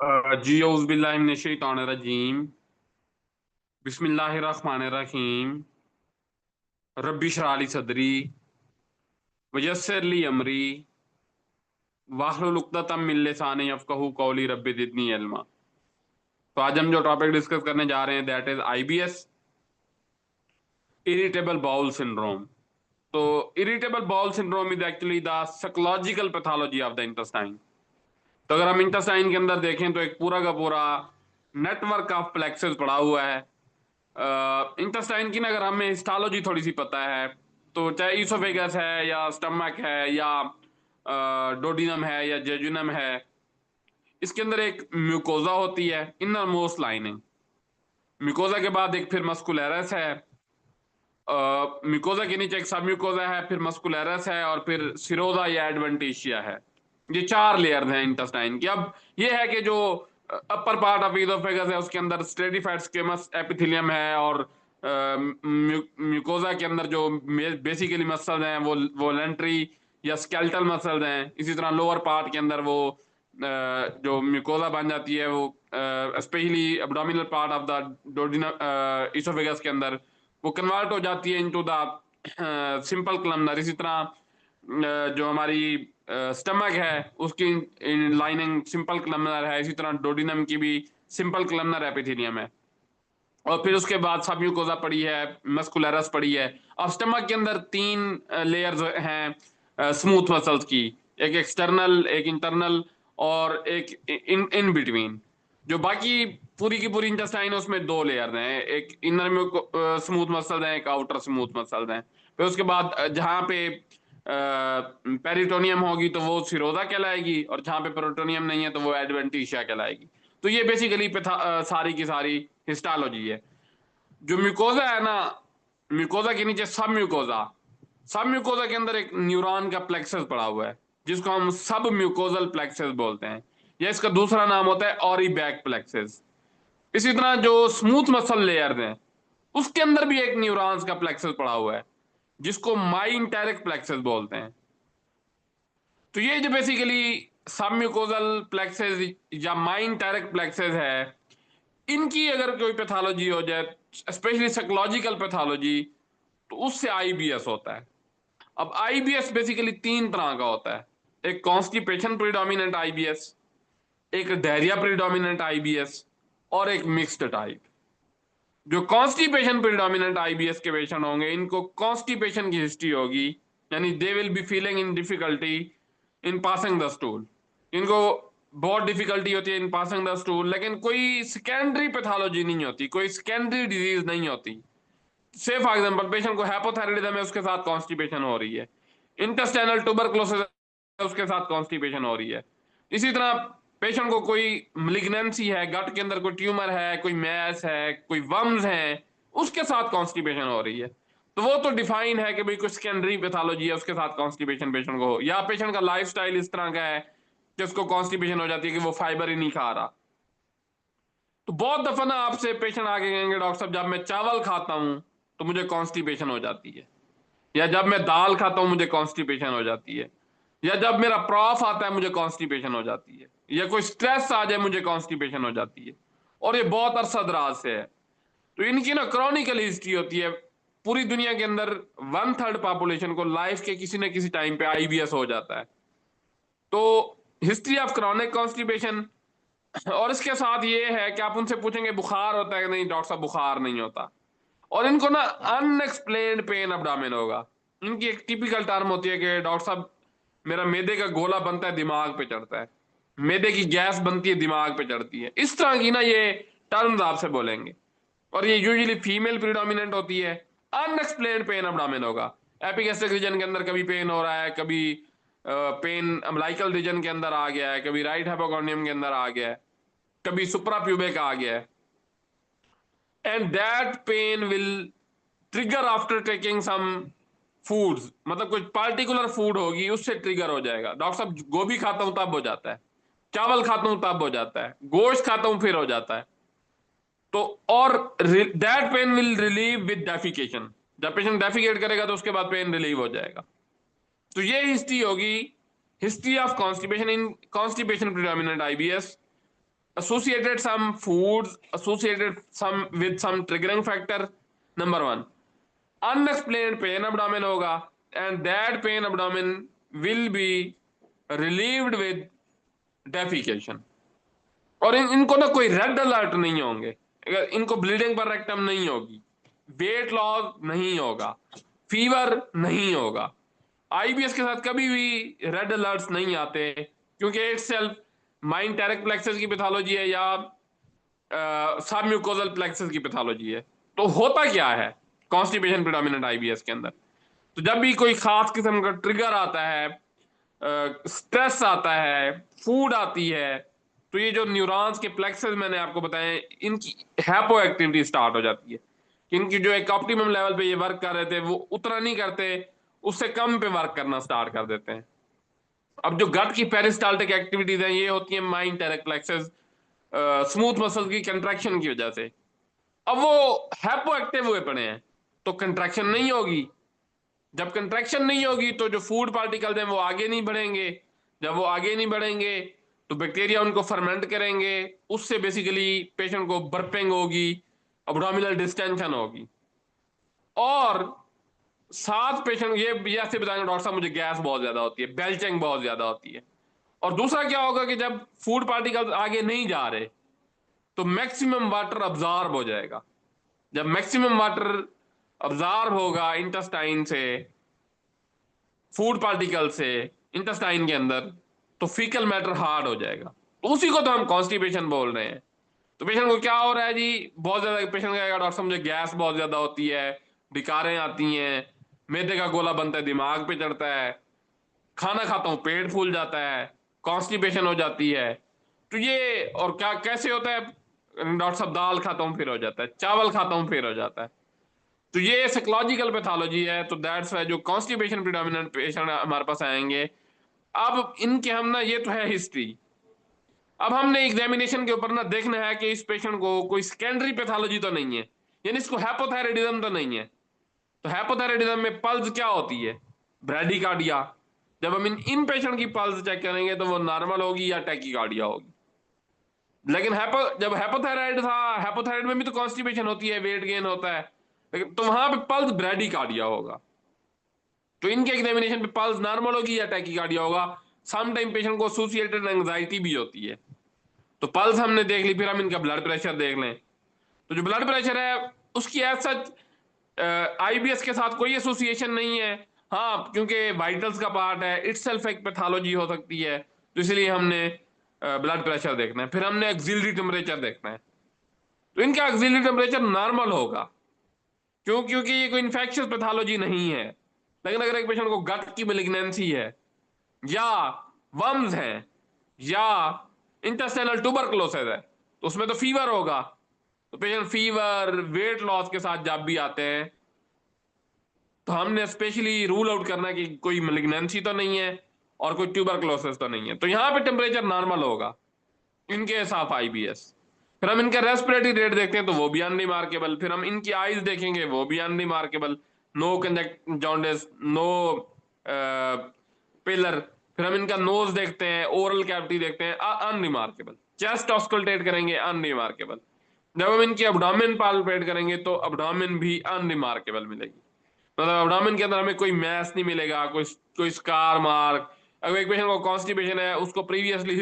जी औज़ुबिल्लाहिमिनश्शैतानिर्रजीम बिस्मिल्लाहिर्रहमानिर्रहीम रब्बी इश्रह ली सदरी वयस्सिर ली अमरी वाहलुल उक़्दतम मिन लिसानी यफ़क़हू क़ौली रब्बि ज़िदनी इल्मा। तो आज हम जो टॉपिक डिस्कस करने जा रहे हैं that is IBS, irritable bowel syndrome. तो irritable bowel syndrome is actually the psychological pathology of the intestine. तो अगर हम इंटेस्टाइन के अंदर देखें तो एक पूरा का पूरा नेटवर्क ऑफ प्लेक्सेस पड़ा हुआ है। इंटेस्टाइन की ना अगर हमें हिस्टोलॉजी थोड़ी सी पता है तो चाहे ईसोफेगस है या स्टमक है या डोडिनम है या जेजुनम है, इसके अंदर एक म्यूकोजा होती है, इनर मोस्ट लाइनिंग। म्यूकोजा के बाद एक फिर मस्कुलरस है, म्यूकोजा के नीचे एक सब म्यूकोजा है, फिर मस्कुलरस है और फिर सिरोजा या एडवेंटिशिया है। ये चार लेयर्स हैं इंटेस्टाइन की। अब ये है कि जो अपर पार्ट ऑफ इज़ोफेगस है उसके अंदर स्ट्रेटिफाइड स्क्वेमस एपिथेलियम है और म्यूकोजा के अंदर जो बेसिकली मसल्स हैं वो वोलेंट्री या स्केलेटल मसल्स हैं। इसी तरह लोअर पार्ट के अंदर वो जो म्यूकोजा बन जाती है वो specially abdominal part of the duodenum oesophagus के अंदर वो कन्वर्ट हो जाती है इनटू द सिंपल कलमनर। इसी तरह जो हमारी स्टमक है उसकी लाइनिंग सिंपल कलमनर है, इसी तरह डोडिनम की भी सिंपल कलमनर एपिथेलियम है। और फिर उसके बाद सब म्यूकोजा पड़ी है, मस्कुलरस पड़ी है। अब स्टमक के अंदर तीन लेयर्स हैं स्मूथ मसल्स की, एक एक्सटर्नल, एक इंटरनल और एक इन इन बिटवीन। जो बाकी पूरी की पूरी इंटेस्टाइन है उसमें दो लेयर हैं, एक इनर में स्मूथ मसल्स हैं, एक आउटर स्मूथ मसल्स हैं। फिर उसके बाद जहाँ पे पेरिटोनियम होगी तो वो सिरोजा कहलाएगी और जहाँ पे पेरिटोनियम नहीं है तो वो एडवेंटिशिया कहलाएगी। तो ये बेसिकली सारी की सारी हिस्टोलॉजी है। जो म्यूकोजा है ना, म्यूकोजा के नीचे सब म्यूकोजा, सब म्यूकोजा के अंदर एक न्यूरॉन का प्लेक्सस पड़ा हुआ है जिसको हम सब म्यूकोजल प्लेक्सस बोलते हैं, या इसका दूसरा नाम होता है ऑरीबैक प्लेक्सस। इसी तरह जो स्मूथ मसल लेयर हैं उसके अंदर भी एक न्यूरॉन्स का प्लेक्सस पड़ा हुआ है जिसको माइंटेरिक प्लेक्सस बोलते हैं। तो ये जो बेसिकली सब म्यूकोजल प्लेक्सस या माइंटेरिक प्लेक्सस है, इनकी अगर कोई पैथोलॉजी हो जाए, स्पेशली साइकोलॉजिकल पैथोलॉजी, तो उससे आईबीएस होता है। अब आईबीएस बेसिकली तीन तरह का होता है, एक कॉन्स्टिपेशन प्रीडोमिनेंट आईबीएस, एक डायरिया प्रीडोमिनेंट आईबीएस और एक मिक्स्ड टाइप। जो कॉन्स्टिपेशन प्रीडोमिनेंट आईबीएस के पेशेंट होंगे इनको कॉन्स्टिपेशन की हिस्ट्री होगी, यानी they will be feeling in difficulty in passing the stool. इनको बहुत डिफिकल्टी होती है इन पासिंग द स्टूल, लेकिन कोई सेकेंडरी पैथोलॉजी नहीं होती, कोई सेकेंडरी डिजीज नहीं होती। से फॉर एग्जांपल पेशेंट को हाइपोथायरायडिज्म है, उसके साथ कॉन्स्टिपेशन हो रही है, इंटेस्टाइनल ट्यूबरकुलोसिस उसके साथ कॉन्स्टिपेशन हो रही है। इसी तरह पेशेंट को कोई मलिग्नेंसी है, गट के अंदर कोई ट्यूमर है, कोई मैस है, कोई वर्म्स है, उसके साथ कॉन्स्टिपेशन हो रही है। तो वो तो डिफाइन है कि भाई कोई सेकेंडरी पैथोलॉजी है उसके साथ कॉन्स्टिपेशन पेशेंट को हो, या पेशेंट का लाइफस्टाइल इस तरह का है कि उसको कॉन्स्टिपेशन हो जाती है कि वो फाइबर ही नहीं खा रहा। तो बहुत दफा ना आपसे पेशेंट आके कहेंगे डॉक्टर साहब जब मैं चावल खाता हूं तो मुझे कॉन्स्टिपेशन हो जाती है, या जब मैं दाल खाता हूं मुझे कॉन्स्टिपेशन हो जाती है, या जब मेरा प्रॉफ आता है मुझे कॉन्स्टिपेशन हो जाती है, या कोई स्ट्रेस आ जाए मुझे कॉन्स्टिपेशन हो जाती है। और ये बहुत अरसा दराज से है। तो इनकी ना क्रॉनिकल हिस्ट्री होती है। पूरी दुनिया के अंदर 1/3 पॉपुलेशन को लाइफ के किसी न किसी टाइम पे आईबीएस हो जाता है। तो हिस्ट्री ऑफ क्रॉनिक कॉन्स्टिपेशन, और इसके साथ ये है कि आप उनसे पूछेंगे बुखार होता है कि नहीं, डॉक्टर साहब बुखार नहीं होता। और इनको ना अनएक्सप्लेन्ड पेन अब्डामिन होगा। इनकी एक टिपिकल टर्म होती है कि डॉक्टर साहब मेरा मैदे का गोला बनता है दिमाग पे चढ़ता है, मैदे की गैस बनती है दिमाग पे चढ़ती है। इस तरह की ना ये टर्म्स आपसे बोलेंगे, और ये यूजुअली फीमेल प्रीडोमिनेंट होती है। अनएक्सप्लेन्ड पेन अब्डामिन होगा, एपिगैस्ट्रिक रीजन के अंदर कभी पेन हो रहा है, कभी पेन अम्बिलिकल रीजन के अंदर आ गया है, कभी राइट हाइपोकॉन्ड्रियम के अंदर आ गया है, कभी सुप्रा प्यूबिक आ गया है। And that pain will trigger after taking some foods, मतलब कुछ पार्टिकुलर फूड होगी उससे ट्रिगर हो जाएगा। डॉक्टर साहब गोभी खाता हूं तब हो जाता है, चावल खाता हूं तब हो जाता है, गोश्त खाता हूं फिर हो जाता है। तो और that pain will relieve with defecation, जब पेशेंट डेफिकेट करेगा तो उसके बाद पेन रिलीव हो जाएगा। तो ये हिस्ट्री होगी, history of constipation in constipation predominant IBS. associated some foods associated some with some triggering factor. Number one, unexplained pain abdomen होगा, and that pain abdomen will be relieved with defecation. और इनको ना कोई red alert नहीं होंगे, इनको bleeding पर rectum नहीं होगी, वेट लॉस नहीं होगा, फीवर नहीं होगा। आईबीएस के साथ कभी भी रेड अलर्ट्स नहीं आते, क्योंकि इट सेल्फ माइंड टेरिक प्लेक्सस की पैथोलॉजी है या सब म्यूकोजल प्लेक्सस की पैथोलॉजी है। तो होता क्या है कॉन्स्टिपेशन प्रेडोमिनेंट आईबीएस के अंदर? तो जब भी कोई खास किस्म का ट्रिगर आता है, स्ट्रेस आता है, फूड आती है, तो ये जो न्यूरॉन्स के प्लेक्सेस मैंने आपको बताए, इनकी हैपो एक्टिविटी स्टार्ट हो जाती है। इनकी जो एक ऑप्टिमम लेवल पे ये वर्क कर रहे थे वो उतना नहीं करते, उससे कम पे वर्क करना स्टार्ट कर देते हैं। अब जो गट की पेरिस्टाल्टिक एक्टिविटीज हैं, ये होती है माइंड टेरिक प्लेक्सेस स्मूथ मसल की कंट्रैक्शन की वजह से। अब वो हैपो एक्टिव हुए पड़े हैं, तो कंट्रैक्शन नहीं होगी। जब कंट्रैक्शन नहीं होगी तो जो फूड पार्टिकल्स हैं वो आगे नहीं बढ़ेंगे। जब वो आगे नहीं बढ़ेंगे तो बैक्टीरिया उनको फर्मेंट करेंगे, उससे बेसिकली पेशेंट को बर्पिंग होगी, अब्डोमिनल डिस्टेंशन होगी। और साथ पेशेंट ये ऐसे बताएंगे, डॉक्टर साहब मुझे गैस बहुत ज्यादा होती है, बेल्चिंग बहुत ज्यादा होती है। और दूसरा क्या होगा कि जब फूड पार्टिकल्स आगे नहीं जा रहे तो मैक्सिमम वाटर अब्जॉर्ब हो जाएगा। जब मैक्सिमम वाटर अब्जॉर्ब होगा इंटेस्टाइन से, फूड पार्टिकल से इंटेस्टाइन के अंदर, तो फीकल मैटर हार्ड हो जाएगा। तो उसी को तो हम कॉन्स्टिपेशन बोल रहे हैं। तो पेशेंट को क्या हो रहा है जी? बहुत ज्यादा पेशेंट कहेगा डॉक्टर साहब मुझे गैस बहुत ज्यादा होती है, डिकारें आती हैं, मैदे का गोला बनता है, दिमाग पे चढ़ता है, खाना खाता हूं पेट फूल जाता है, कॉन्स्टिपेशन हो जाती है। तो ये और क्या कैसे होता है? डॉक्टर साहब दाल खाता हूं फिर हो जाता है, चावल खाता हूं फिर हो जाता है। तो ये साइकोलॉजिकल पैथोलॉजी है। तो दैट्स वाई जो कॉन्स्टिपेशन प्रेडोमिनेंट पेशेंट हमारे पास आएंगे, अब इनके हम ना, ये तो है हिस्ट्री। अब हमने एग्जामिनेशन के ऊपर ना देखना है कि इस पेशेंट को कोई सेकेंडरी पैथोलॉजी तो नहीं है, यानी इसको हैपोथायराइडिज्म तो नहीं है। तो हैपोथायराइडिज्म में पल्स क्या होती है? ब्रैडीकार्डिया। जब हम इन पेशेंट की पल्स चेक करेंगे तो वो नॉर्मल होगी या टैकीकार्डिया होगी। लेकिन जब हैपोथायराइड था, हैपोथायराइड में भी तो कॉन्स्टिपेशन होती है, वेट गेन होता है, लेकिन तो वहां पे पल्स ब्रैडीकार्डिया होगा। तो इनके एग्जामिनेशन पे पल्स नॉर्मल होगी या टैकीकार्डिया होगा। सम टाइम पेशेंट को एसोसिएटेड एंजाइटी भी होती है। तो पल्स हमने देख ली, फिर हम इनका ब्लड प्रेशर देख लें। तो जो ब्लड प्रेशर है उसकी एज सच आईबीएस के साथ कोई एसोसिएशन नहीं है। हाँ, क्योंकि वाइटल्स का पार्ट है, इटसेल्फ एक पैथोलॉजी हो सकती है, तो इसलिए हमने ब्लड प्रेशर देखना है। फिर हमने ऑक्सिलरी टेम्परेचर देखना है। तो इनका ऑक्सिलरी टेम्परेचर नॉर्मल होगा, क्योंकि ये कोई इन्फेक्शियस पैथोलॉजी नहीं है। लेकिन अगर एक पेशेंट को गट की मेलिग्नेंसी है, या वर्म्स हैं, या इंटेस्टाइनल ट्यूबरकुलोसिस है, तो उसमें तो फीवर होगा। तो पेशेंट फीवर, वेट लॉस के साथ जब भी आते हैं तो हमने स्पेशली रूल आउट करना है कि कोई मेलिग्नेंसी तो नहीं है और कोई ट्यूबरकुलोसिस तो नहीं है। तो यहां पे टेम्परेचर नॉर्मल होगा इन केस ऑफ आईबीएस। फिर हम इनका रेस्पिरेटरी रेट देखते हैं तो वो भी अनरिमार्केबल। फिर हम इनकी आईज देखेंगे, वो भी unremarkable, no conjunct jaundice, no pallor. फिर हम इनका नोज देखते हैं, ओरल कैविटी देखते हैं, अनरिमार्केबल। चेस्ट ऑस्कल्टेट करेंगे, अनरिमार्केबल। जब हम इनकी अब्डोमेन पाल्पेट करेंगे तो अब्डोमेन भी अनरिमार्केबल मिलेगी। मतलब अब्डोमेन के अंदर हमें कोई मैस नहीं मिलेगा, कोई कोई स्कार मार्क। अगर एक पेशेंट को कॉन्स्टिपेशन है, उसको previously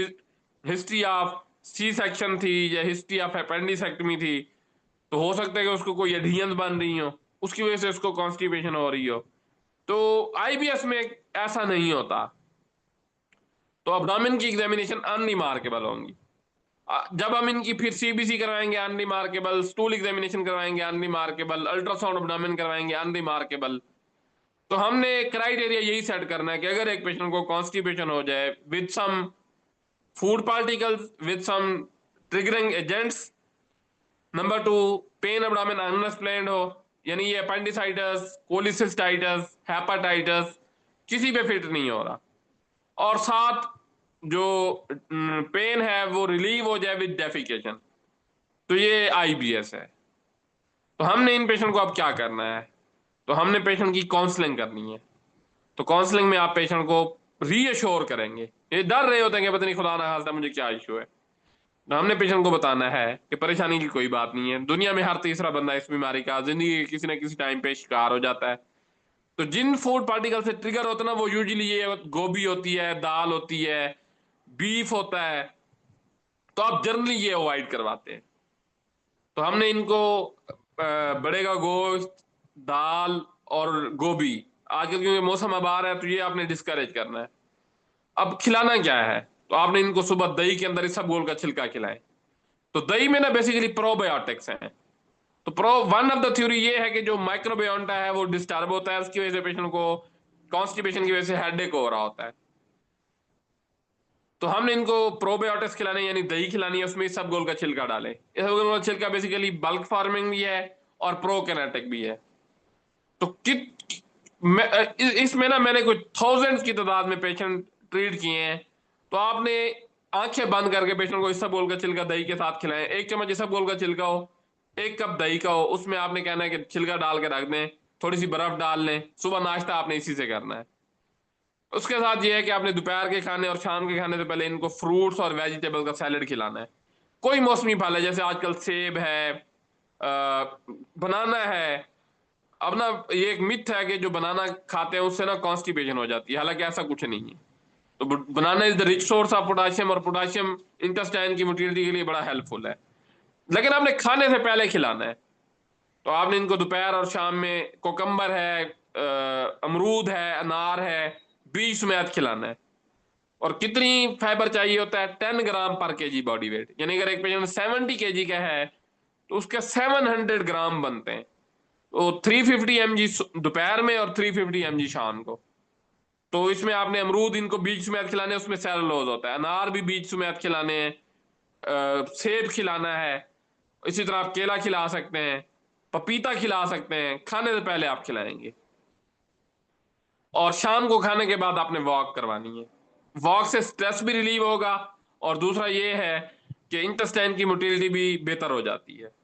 history of C section थी या हिस्ट्री ऑफ अपेंडिसेक्टमी थी, तो हो सकता है कि उसको कोई एडहेजन बन रही हो, उसकी वजह से उसको कॉन्स्टिपेशन हो रही हो। तो आईबीएस में ऐसा नहीं होता। तो अब्डोमेन की एग्जामिनेशन अनरिमार्केबल होंगी। जब हम इनकी फिर सीबीसी करवाएंगे अनरिमार्केबल, स्टूल एग्जामिनेशन करवाएंगे अनरिमार्केबल, अल्ट्रासाउंड अब्डोमेन करवाएंगे अनरिमार्केबल। तो हमने क्राइटेरिया यही सेट करना है कि अगर एक पेशेंट को कॉन्स्टिपेशन हो जाए with some food particles, with some triggering agents, number two pain abdomen unexplained हो, यानी ये अपेंडिसाइटिस, कोलिसिस्टाइटिस, हेपाटाइटिस किसी पे फिट नहीं हो रहा, और साथ जो पेन है वो रिलीव हो जाए विद डेफिकेशन, तो ये आईबीएस है। तो हमने इन पेशेंट को अब क्या करना है? तो हमने पेशेंट की काउंसलिंग करनी है। तो काउंसलिंग में आप पेशेंट को रीअश्योर करेंगे। ये डर रहे होते हैं कि पता नहीं खुदा ना खास्ता मुझे क्या इशू है। तो हमने पेशेंट को बताना है कि परेशानी की कोई बात नहीं है, दुनिया में हर तीसरा बंदा इस बीमारी का जिंदगी के किसी न किसी टाइम पे शिकार हो जाता है। तो जिन फूड पार्टिकल से ट्रिगर होता है ना, वो यूजुअली ये गोभी होती है, दाल होती है, बीफ होता है। तो आप जनरली ये अवॉइड करवाते हैं। तो हमने इनको बड़े का गोश्त, दाल और गोभी, आजकल क्योंकि मौसम अब आ रहा है तो ये आपने डिस्करेज करना है। अब खिलाना क्या है, तो आपने इनको सुबह दही के अंदर इसबगोल का छिलका खिलाएं। तो दही में ना बेसिकली प्रोबायोटिक्स हैं। तो pro one of the theory ये है कि जो माइक्रोबायोटा है वो डिस्टर्ब होता है, उसकी वजह से पेशेंट को कॉन्स्टिपेशन की वजह से हेडेक हो रहा होता है। तो हमने इनको प्रोबायोटिक्स खिलाने यानी दही खिलानी है, उसमें सब गोल का छिलका डालें। इसबगोल का छिलका बेसिकली बल्क फार्मिंग भी है और प्रोकेनेटिक भी है। तो इसमें ना मैंने कुछ थाउजेंड्स की तादाद में पेशेंट ट्रीट किए हैं। तो आपने आंखें बंद करके पेशेंट को इसबगोल का छिलका दही के साथ खिलाएं। एक चम्मच इसबगोल का छिलका हो, एक कप दही का हो, उसमें आपने कहना है कि छिलका डाल के रख दें, थोड़ी सी बर्फ डाल लें, सुबह नाश्ता आपने इसी से करना है। उसके साथ ये है कि आपने दोपहर के खाने और शाम के खाने से पहले इनको फ्रूट्स और वेजिटेबल का सैलेड खिलाना है। कोई मौसमी फल है, जैसे आजकल सेब है, बनाना है। अब ना ये एक मिथ है कि जो बनाना खाते हैं उससे ना कॉन्स्टिपेशन हो जाती है, हालांकि ऐसा कुछ नहीं है। तो banana is the rich source of potassium, और पोटाशियम इंटेस्टाइन की मोटिलिटी के लिए बड़ा हेल्पफुल है। लेकिन आपने खाने से पहले खिलाना है। तो आपने इनको दोपहर और शाम में कोकम्बर है, अमरूद है, अनार है, बीज समेत खिलाना है। और कितनी फाइबर चाहिए होता है, 10 ग्राम पर केजी बॉडी वेट, यानी अगर एक पेशेंट 70 केजी का है तो उसके 700 ग्राम बनते हैं। तो 350 mg दोपहर में और 350 mg शाम को। तो इसमें आपने अमरूद इनको बीज समेत खिलाने हैं, उसमें सेलुलोज होता है। अनार भी बीज समेत खिलाने हैं, सेब खिलाना है, इसी तरह आप केला खिला सकते हैं, पपीता खिला सकते हैं, खाने से पहले आप खिलाएंगे। और शाम को खाने के बाद आपने वॉक करवानी है। वॉक से स्ट्रेस भी रिलीव होगा, और दूसरा ये है कि इंटेस्टाइन की मोटिलिटी भी बेहतर हो जाती है।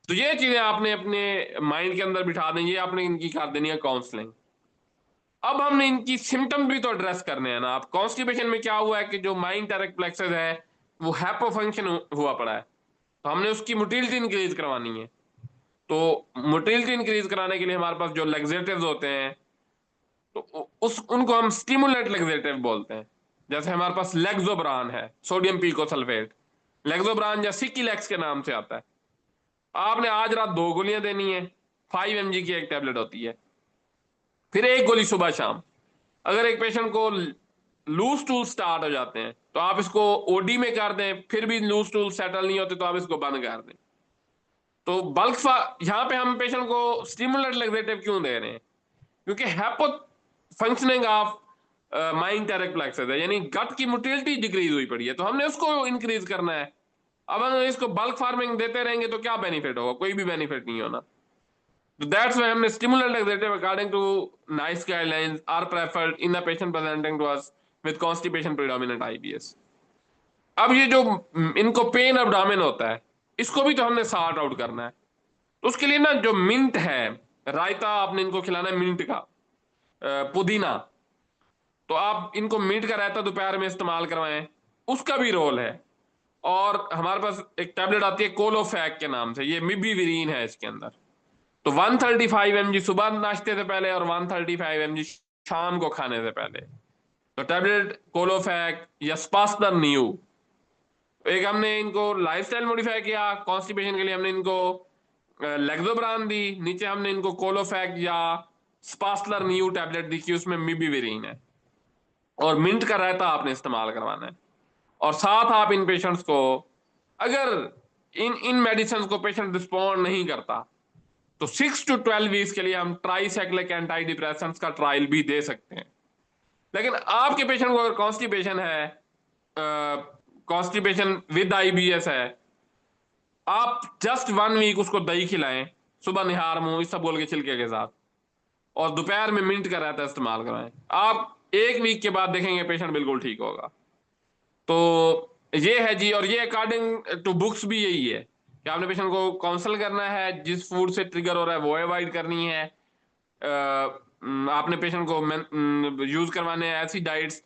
तो ये चीजें आपने अपने माइंड के अंदर बिठा देंगे, आपने इनकी कर देनी है काउंसलिंग। अब हमने इनकी सिम्टम्स भी तो एड्रेस करने हैं ना। आप कॉन्स्टिपेशन में क्या हुआ है कि जो माइंड डायरेक्ट प्लेक्सस है वो हैपोफंक्शन हुआ पड़ा है। तो हमने उसकी मोटिलिटी इंक्रीज करवानी है। तो मोटिलिटी इंक्रीज कराने के लिए हमारे पास जो लेग्जेटिव्स होते हैं, तो उस उनको हम स्टिमुलेंट लेग्जेटिव बोलते हैं। जैसे हमारे पास लेग्जोब्रान है, सोडियम पीकोसल्फेट। लेग्जोब्रान या सिकिलेक्स के नाम से आता है। आपने आज रात 2 गोलियां देनी है, 5 mg की एक टेबलेट होती है, फिर एक गोली सुबह शाम। अगर एक पेशेंट को लूज टूल स्टार्ट हो जाते हैं तो आप इसको ओडी में कर दें, फिर भी लूज टूल सेटल नहीं होते तो आप इसको बंद कर दें। तो यहां पे हम पेशेंट को स्टिमुलेंट लेग्जेटिव क्यों दे रहे हैं, क्योंकि hypo functioning of mind direct plexus है, यानी गट की मोटिलिटी डिक्रीज हुई पड़ी है, तो हमने उसको इंक्रीज करना है। अब हम इसको बल्क फार्मिंग देते रहेंगे तो क्या बेनिफिट होगा, कोई भी बेनिफिट नहीं होना। तो दैट्स व्हाई हमने stimulant laxative according to NICE guidelines are preferred in the patient presenting to us with constipation predominant IBS. अब ये जो इनको पेन अब्डोमेन होता है, इसको भी तो हमने सॉर्ट आउट करना है। तो उसके लिए ना जो मिंट है, रायता आपने इनको खिलाना है मिंट का, पुदीना। तो आप इनको मिंट का रायता दोपहर में इस्तेमाल करवाएं, उसका भी रोल है। और हमारे पास एक टैबलेट आती है कोलोफैक के नाम से, ये मिबिविरीन है इसके अंदर। तो 135 mg सुबह नाश्ते से पहले और 135 mg शाम को खाने से पहले। तो टैबलेट कोलोफैक या स्पास्टर न्यू। एक हमने इनको लाइफस्टाइल मॉडिफाई किया, कॉन्स्टिपेशन के लिए हमने इनको लेग्जोब्रान दी, नीचे हमने इनको कोलोफैक या स्पास्लर न्यू टैबलेट दी कि उसमें मिबिविरीन है, और मिंट का रायता आपने इस्तेमाल करवाना है। और साथ आप इन पेशेंट्स को, अगर इन इन मेडिसिन को पेशेंट रिस्पॉन्ड नहीं करता तो 6 to 12 वीक्स के लिए हम ट्राईसाइक्लिक एंटी डिप्रेशन का ट्रायल भी दे सकते हैं। लेकिन आपके पेशेंट को अगर कॉन्स्टिपेशन है, कॉन्स्टिपेशन विद आईबीएस है, आप जस्ट 1 वीक उसको दही खिलाएं, सुबह निहार मुंह सब बोल के छिलके के साथ, और दोपहर में मिंट का रहता इस्तेमाल करवाएं। आप 1 वीक के बाद देखेंगे पेशेंट बिल्कुल ठीक होगा। तो ये है जी। और ये अकॉर्डिंग टू बुक्स भी यही है कि आपने पेशेंट को काउंसल करना है, जिस फूड से ट्रिगर हो रहा है वो अवॉइड करनी है। आपने पेशेंट को यूज करवाने हैं ऐसी डाइट्स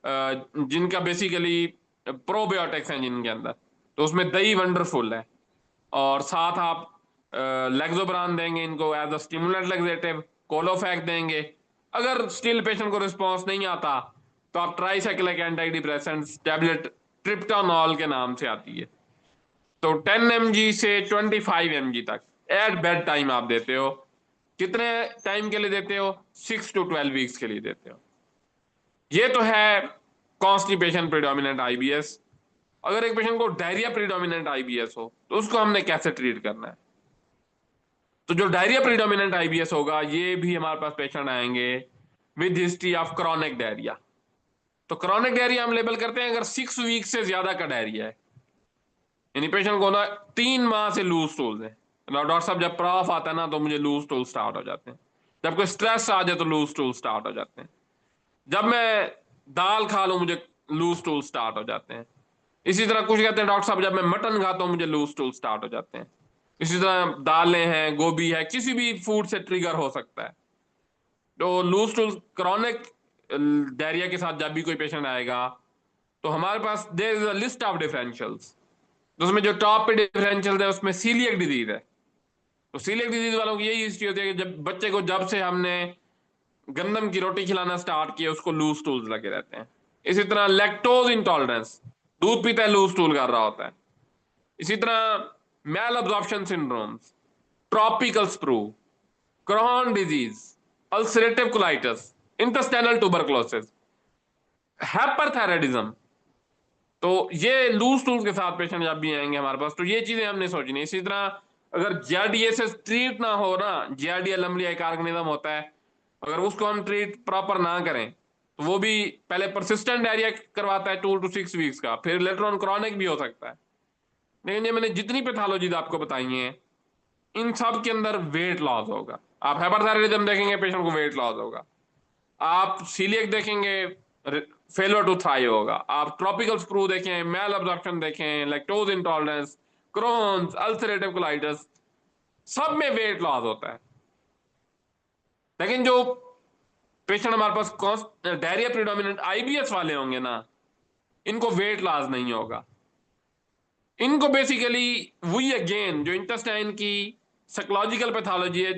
जिनका बेसिकली प्रोबायोटिक्स हैं जिनके अंदर। तो उसमें दही वंडरफुल है, और साथ आप लेग्जोब्रान देंगे इनको एज अ स्टिमुलेंट लेग्जेटिव, कोलोफैक देंगे। अगर स्टिल पेशेंट को रिस्पॉन्स नहीं आता तो आप ट्राइसाइक्लिक एंटी डिप्रेसेंट टैबलेट ट्रिप्टानॉल के नाम से आती है, तो 10 mg से 25 mg तक एट बेड टाइम आप देते हो। कितने टाइम के लिए देते हो? 6 to 12 वीक्स के लिए देते हो। ये तो है कॉन्स्टिपेशन प्रीडोमिनेंट आईबीएस। अगर एक पेशेंट को डायरिया प्रीडोमिनेंट आईबीएस हो तो उसको हमने कैसे ट्रीट करना है? तो जो डायरिया प्रीडोमिनेंट आईबीएस होगा, ये भी हमारे पास पेशेंट आएंगे with history of chronic diarrhoea. तो क्रॉनिक डायरिया हम लेबल करते हैं अगर 6 वीक से ज्यादा का डायरिया है, यानी पेशेंट को ना 3 माह से लूज स्टूल्स है। डॉक्टर साहब जब प्रॉफ आता है ना तो मुझे लूज स्टूल स्टार्ट हो जाते हैं, जब कोई स्ट्रेस आ जाए तो लूज स्टूल स्टार्ट हो जाते हैं, जब मैं दाल खा लूं मुझे लूज स्टूल स्टार्ट हो जाते हैं। इसी तरह कुछ कहते हैं डॉक्टर साहब जब मैं मटन खाता हूं मुझे लूज स्टूल स्टार्ट हो जाते हैं। इसी तरह दालें हैं, गोभी है, किसी भी फूड से ट्रिगर हो सकता है। तो लूज स्टूल क्रॉनिक डायरिया के साथ जब भी कोई पेशेंट आएगा तो हमारे पास there is a list of differentials. तो उसमें जो टॉप पे डिफरेंशियल है उसमें सीलियक डिजीज है। तो सीलियक डिजीज वालों की यही हिस्ट्री होती है कि जब बच्चे को जब से हमने गंदम की रोटी खिलाना स्टार्ट किया उसको लूज स्टूल्स लगे रहते हैं। इसी तरह लैक्टोज इंटॉलरेंस, दूध पीता है लूज स्टूल कर रहा होता है। इसी तरह malabsorption syndromes, tropical sprue, Crohn disease, ulcerative colitis, intestinal tuberculosis, hyperthyroidism. तो ये लूज टूल्स के साथ पेशेंट जब भी आएंगे हमारे पास तो ये चीजें हमने सोचनी। इसी तरह अगर जीआरडीए से ट्रीट ना हो ना, जीआरडीए लंबली एक ऑर्गेनिज्म होता है, अगर उसको हम ट्रीट प्रॉपर ना करें तो वो भी पहले परसिस्टेंट डायरिया करवाता है 2 to 6 वीक्स का, फिर लेटर ऑन क्रॉनिक भी हो सकता है। लेकिन ये मैंने जितनी पैथोलॉजीज आपको बताई हैं इन सब के अंदर वेट लॉस होगा। आप हाइपरथायराइडिज्म देखेंगे पेशेंट को वेट लॉस होगा, आप सीलियक देखेंगे फेलर टू थ्राइव होगा, आप ट्रॉपिकल स्क्रू देखें, मेल अब्जॉर्प्शन देखें, lactose intolerance, Crohn's, ulcerative colitis, सब में वेट लॉस होता है। लेकिन जो पेशेंट हमारे पास डायरिया प्रीडोमिनेंट आईबीएस वाले होंगे ना, इनको वेट लॉस नहीं होगा। इनको बेसिकली वही अगेन जो इंटेस्टाइन की साइकोलॉजिकल पैथोलॉजी है,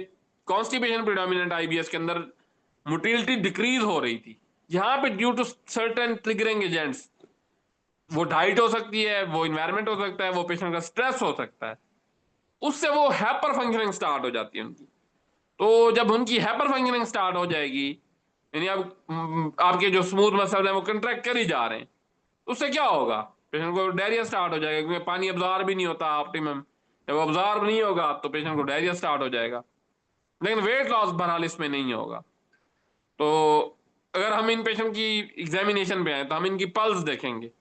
कॉन्स्टिपेशन प्रीडोमिनेंट आईबीएस के अंदर मोटिलिटी डिक्रीज हो रही थी, यहां पे due to certain triggering agents, वो डाइट हो सकती है, वो इन्वायरमेंट हो सकता है, वो पेशेंट का स्ट्रेस हो सकता है, उससे वो हाइपर फंक्शनिंग स्टार्ट हो जाती है उनकी। तो जब उनकी हाइपर फंक्शनिंग स्टार्ट हो जाएगी, यानी अब आपके जो स्मूथ मसल हैं वो कंट्रैक्ट कर ही जा रहे हैं, उससे क्या होगा? पेशेंट को डायरिया स्टार्ट हो जाएगा, क्योंकि पानी अब्जॉर्ब भी नहीं होता ऑप्टिमम। जब अब्जॉर्ब नहीं होगा तो पेशेंट को डायरिया स्टार्ट हो जाएगा। लेकिन वेट लॉस बहरहाल इसमें नहीं होगा। तो अगर हम इन पेशेंट की एग्जामिनेशन पे आए तो हम इनकी पल्स देखेंगे।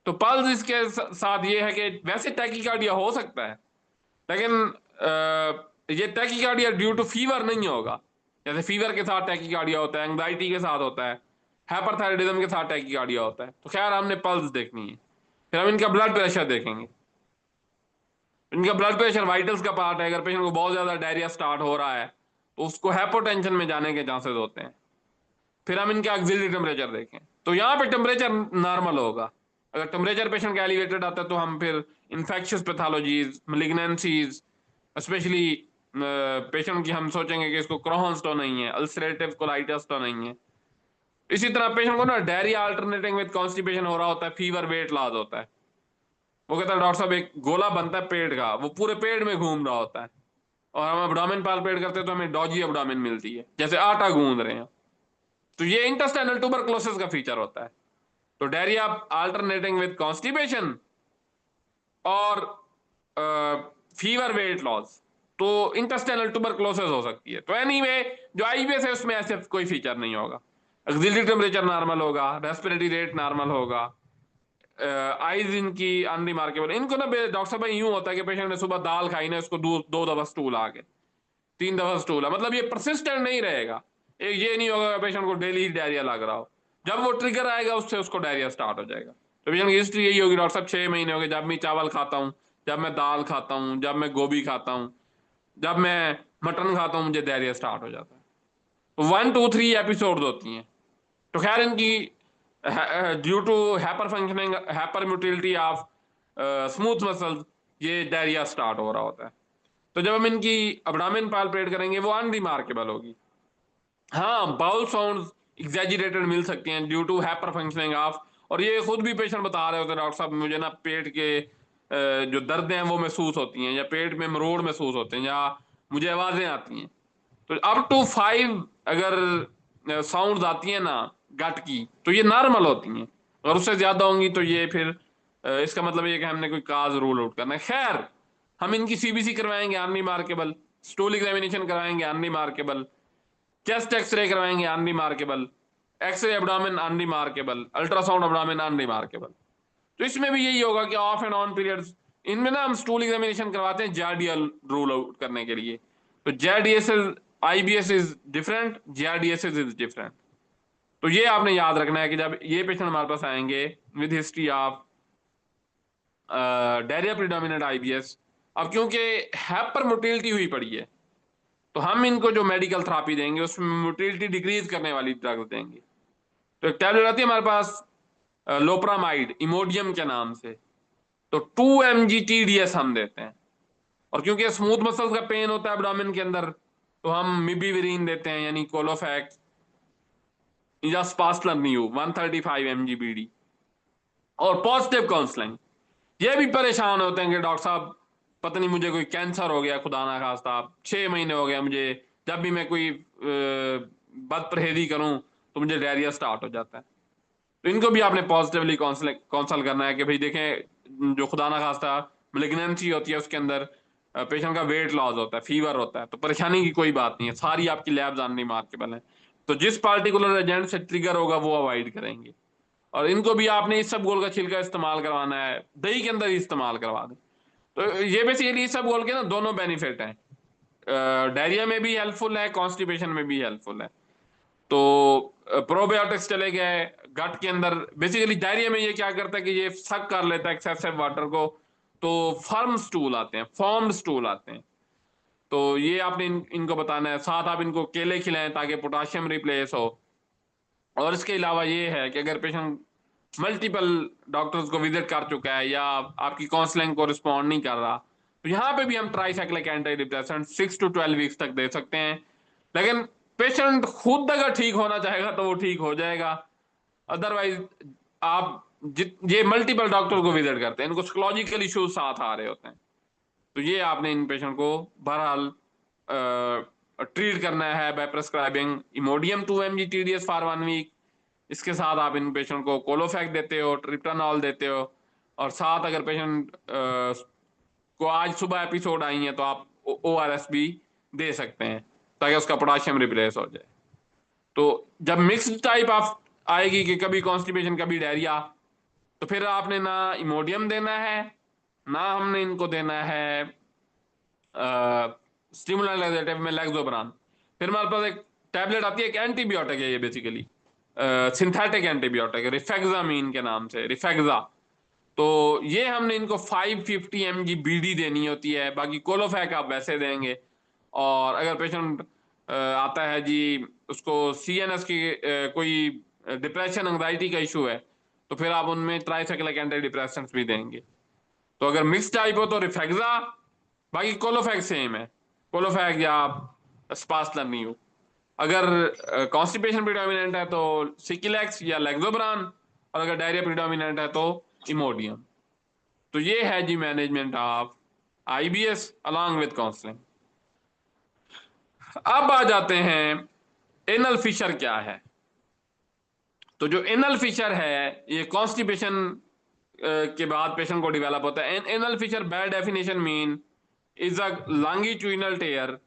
तो पल्स इसके साथ ये है कि वैसे टैकीकार्डिया हो सकता है, लेकिन ये टैकीकार्डिया ड्यू टू फीवर नहीं होगा। जैसे फीवर के साथ टैकीकार्डिया होता है, एंग्जाइटी के साथ होता है, हाइपरथायराइडिज्म के साथ टैकीकार्डिया होता है। तो खैर हमने पल्स देखनी है। फिर हम इनका ब्लड प्रेशर देखेंगे। इनका ब्लड प्रेशर वाइटल्स का पार्ट है। अगर पेशेंट को बहुत ज्यादा डायरिया स्टार्ट हो रहा है तो उसको हाइपोटेंशन में जाने के चांसेस होते हैं। फिर हम इनका ऑक्सिलरी टेम्परेचर देखें, तो यहाँ पे टेम्परेचर नॉर्मल होगा। अगर टेम्परेचर पेशेंट का एलिवेटेड आता है तो हम फिर इन्फेक्शियस पैथोलॉजीज, मलिग्नेंसीज, स्पेशली पेशेंट की हम सोचेंगे कि इसको क्रोहन्स तो नहीं है, अल्सरेटिव कोलाइटिस तो नहीं है। इसी तरह पेशेंट को ना डायरिया अल्टरनेटिंग विद कॉन्स्टिपेशन हो रहा होता है, फीवर, वेट लॉस होता है, वो कहता है डॉक्टर साहब एक गोला बनता है पेट का, वो पूरे पेट में घूम रहा होता है, और हम अब्डोमेन पालपेट करते हैं तो हमें डॉजी अब्डोमेन मिलती है, जैसे आटा गूंद रहे हैं। तो ये इंटेस्टाइनल ट्यूबरकुलोसिस का फीचर होता है। तो डायरिया अल्टरनेटिंग विद कॉन्स्टिपेशन और फीवर, वेट लॉस, तो इंटेस्टाइनल ट्यूबरकुलोसिस हो सकती है। तो एनीवे जो आईबीएस है उसमें ऐसे कोई फीचर नहीं होगा। ऑक्सिलरी टेम्परेचर नॉर्मल होगा, रेस्पिरेटरी रेट नॉर्मल होगा, आईज इनकी अनरिमार्केबल। इनको ना डॉक्टर साहब यूं होता है कि पेशेंट ने सुबह दाल खाई ना, इसको 2 दफा स्टूल आ गए, 3 दफा स्टूल है, मतलब ये परसिस्टेंट नहीं रहेगा। एक ये नहीं होगा पेशेंट को डेली डायरिया लग रहा हो, जब वो ट्रिगर आएगा उससे उसको डायरिया स्टार्ट हो जाएगा। तो पेशेंट की हिस्ट्री यही होगी, डॉक्टर साहब 6 महीने हो गए, जब मैं चावल खाता हूँ, जब मैं दाल खाता हूँ, जब मैं गोभी खाता हूँ, जब मैं मटन खाता हूँ, मुझे डायरिया स्टार्ट हो जाता है। तो 1 2 3 एपिसोड होती हैं। तो खैर इनकी due to hyper functioning, hyper motility of smooth muscles, ये डायरिया स्टार्ट हो रहा होता है। तो जब हम इनकी अब्डामेन पाल्पेट करेंगे वो अनरिमार्केबल होगी। हाँ, बाउल साउंड एग्जैजरेटेड मिल सकती हैं due to hyper functioning of, और ये खुद भी पेशेंट बता रहे होते हैं, डॉक्टर साहब मुझे ना पेट के जो दर्द हैं वो महसूस होती हैं, या पेट में मरोड़ महसूस होते हैं, या मुझे आवाजें आती हैं। तो अप टू 5 अगर साउंड आती हैं ना गट की, तो ये नॉर्मल होती हैं। अगर उससे ज्यादा होंगी तो ये फिर इसका मतलब ये कि हमने कोई काज रूल आउट करना है। खैर, हम इनकी सीबीसी करवाएंगे अनरिमार्केबल, स्टूल एग्जामिनेशन कराएंगे अनरिमार्केबल, चेस्ट एक्सरे करवाएंगे unremarkable, X-ray abdomen unremarkable, ultrasound abdomen unremarkable. तो इसमें भी यही होगा कि ऑफ एंड ऑन पीरियड्स, इनमें ना हम स्टूल एग्जामिनेशन करवाते हैं जारडीएल रूल आउट करने के लिए। तो JRDS IBS is different, JRDS is different. तो ये आपने याद रखना है कि जब ये पेशेंट हमारे पास आएंगे with history of diarrhoea predominant IBS, अब क्योंकि हाइपर मोटिलिटी हुई पड़ी है, तो हम इनको जो मेडिकल थेरापी देंगे उसमें मोटिलिटी डिक्रीज करने वाली ड्रग्स देंगे। तो एक टैबलेट आती है हमारे पास लोप्रामाइड इमोडियम के नाम से, तो 2 mg TDS हम देते हैं। और क्योंकि स्मूथ मसल्स का पेन होता है एब्डोमेन के अंदर, तो हम मिबिविरीन देते हैं, यानी कोलोफैक्स या स्पासलर्नियू 135 mg BD। और पॉजिटिव काउंसलिंग, ये भी परेशान होते हैं कि डॉक्टर साहब पता नहीं मुझे कोई कैंसर हो गया, खुदा ना खास्ता 6 महीने हो गया मुझे, जब भी मैं कोई बद परहेजी करूं तो मुझे डायरिया स्टार्ट हो जाता है। तो इनको भी आपने पॉजिटिवली काउंसल करना है कि भाई देखें, जो खुदा ना खास्ता मेलिग्नेंसी होती है उसके अंदर पेशेंट का वेट लॉस होता है, फीवर होता है, तो परेशानी की कोई बात नहीं है, सारी आपकी लैब्स अनरिमार्केबल है। तो जिस पार्टिकुलर एजेंट से ट्रिगर होगा वो अवॉइड करेंगे। और इनको भी आपने इस सब गोल का छिलका इस्तेमाल करवाना है, दही के अंदर ही इस्तेमाल करवा दें। तो ये बेसिकली सब गोल के ना दोनों बेनिफिट हैं, डायरिया में भी हेल्पफुल है, कॉन्स्टिपेशन में भी हेल्पफुल है। तो प्रोबायोटिक्स चले गए गट के अंदर। बेसिकली डायरिया में ये क्या करता है कि ये सक कर लेता है एक्सेसिव वाटर को, तो फर्म स्टूल आते हैं, फॉर्म्ड स्टूल आते हैं। तो ये आपने इनको बताना है, साथ आप इनको केले खिलाएं ताकि पोटाशियम रिप्लेस हो। और इसके अलावा ये है कि अगर पेशेंट मल्टीपल डॉक्टर्स को विजिट कर चुका है या आपकी काउंसलिंग को रिस्पॉन्ड नहीं कर रहा, तो यहाँ पे भी हम tricyclic anti depressant 6 to 12 weeks तक दे सकते हैं। लेकिन पेशेंट खुद अगर ठीक होना चाहेगा तो वो ठीक हो जाएगा। अदरवाइज आप ये मल्टीपल डॉक्टर को विजिट करते हैं, इनको साइकोलॉजिकल इश्यूज साथ आ रहे होते हैं, तो ये आपने इन पेशेंट को बहरहाल ट्रीट करना है by prescribing Imodium 2 mg TDS for 1 week. इसके साथ आप इन पेशेंट को कोलोफैक देते हो, ट्रिप्टानॉल देते हो, और साथ अगर पेशेंट को आज सुबह एपिसोड आई है तो आप ORS भी दे सकते हैं ताकि उसका पोटाशियम रिप्लेस हो जाए। तो जब मिक्स्ड टाइप ऑफ आएगी कि कभी कॉन्स्टिपेशन कभी डायरिया, तो फिर आपने ना इमोडियम देना है, ना हमने इनको देना है स्टिमुलेंट लैक्सेटिव में लेक्सोब्रान। फिर हमारे पास एक टैबलेट आती है, एक एंटीबायोटिक है ये बेसिकली, सिंथेटिक एंटीबायोटिक रिफेक्सामीन के नाम से, रिफेक्सा। तो ये हमने इनको 550 mg BD देनी होती है, बाकी कोलोफैक आप वैसे देंगे। और अगर पेशेंट आता है जी उसको CNS की कोई डिप्रेशन एंग्जाइटी का इशू है, तो फिर आप उनमें ट्राइसाइक्लिक एंटी डिप्रेसेंट्स भी देंगे। तो अगर मिक्स टाइप हो तो रिफेक्सा, बाकी कोलोफैक सेम है, कोलोफैक या स्पासलन नहीं हो। अगर कॉन्स्टिपेशन प्रीडोमिनेंट है तो सिकिलेक्स या लेक्सोब्रान, और अगर डायरिया प्रीडोमिनेंट है तो इमोडियम। तो ये है जी management of IBS along with counselling. अब आ जाते हैं एनल फिशर क्या है। तो जो एनल फिशर है ये कॉन्स्टिपेशन के बाद पेशेंट को डेवलप होता है। Anal fissure by definition mean is a longitudinal tear,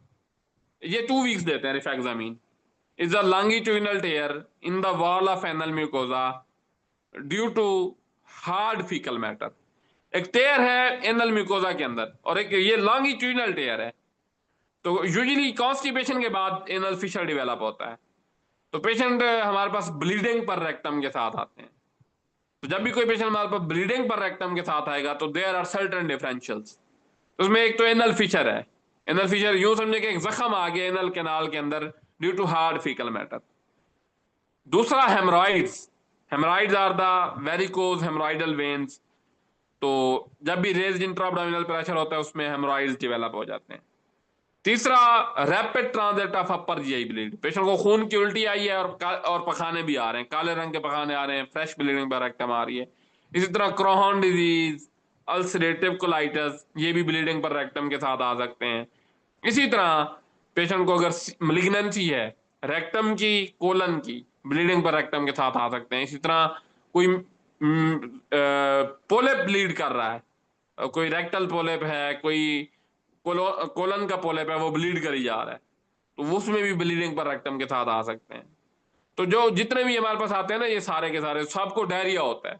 ये 2 वीक्स देते हैं rifaximin, is a longitudinal tear in the wall of anal mucosa due to hard faecal matter. एक टेयर है एनल म्यूकोजा के अंदर और एक ये लॉन्गिट्यूडिनल टेयर है। तो यूजुअली कॉन्स्टिपेशन के बाद एनल फिशर डेवलप होता है। तो पेशेंट हमारे पास ब्लीडिंग पर रेक्टम के साथ आते हैं। तो जब भी कोई पेशेंट हमारे पास ब्लीडिंग पर रेक्टम के साथ आएगा तो देयर आर सर्टेन डिफरेंशियल्स। तो उसमें एक तो एनल फिशर है, एनल फिशर यूं समझे कि एक जख्म आ गया एनल कैनाल के अंदर due to hard faecal matter. दूसरा haemorrhoids, haemorrhoids are the varicose haemorrhoidal veins. तो जब भी रेज्ड इंट्रा एब्डोमिनल प्रेशर होता है उसमें हेमोरॉइड्स डेवलप हो जाते हैं। तीसरा, rapid transit of upper GI bleed, patient को खून की उल्टी आई है और पखाने भी आ रहे हैं, काले रंग के पखाने आ रहे हैं, फ्रेश ब्लीडिंग पर रेक्टम आ रही है। इसी तरह क्रोहन डिजीज, अल्सरेटिव कोलाइटिस, ये भी ब्लीडिंग पर रेक्टम के साथ आ सकते हैं। इसी तरह पेशेंट को अगर मलिग्नेंसी है रेक्टम की, कोलन की, ब्लीडिंग पर रेक्टम के साथ आ सकते हैं। इसी तरह कोई पोलेप ब्लीड कर रहा है, कोई रेक्टल पोलेप है, कोई कोलन का पोलेप है, वो ब्लीड करी जा रहा है, तो उसमें भी ब्लीडिंग पर रेक्टम के साथ आ सकते हैं। तो जो जितने भी हमारे पास आते हैं ना, ये सारे के सारे सबको डायरिया होता है।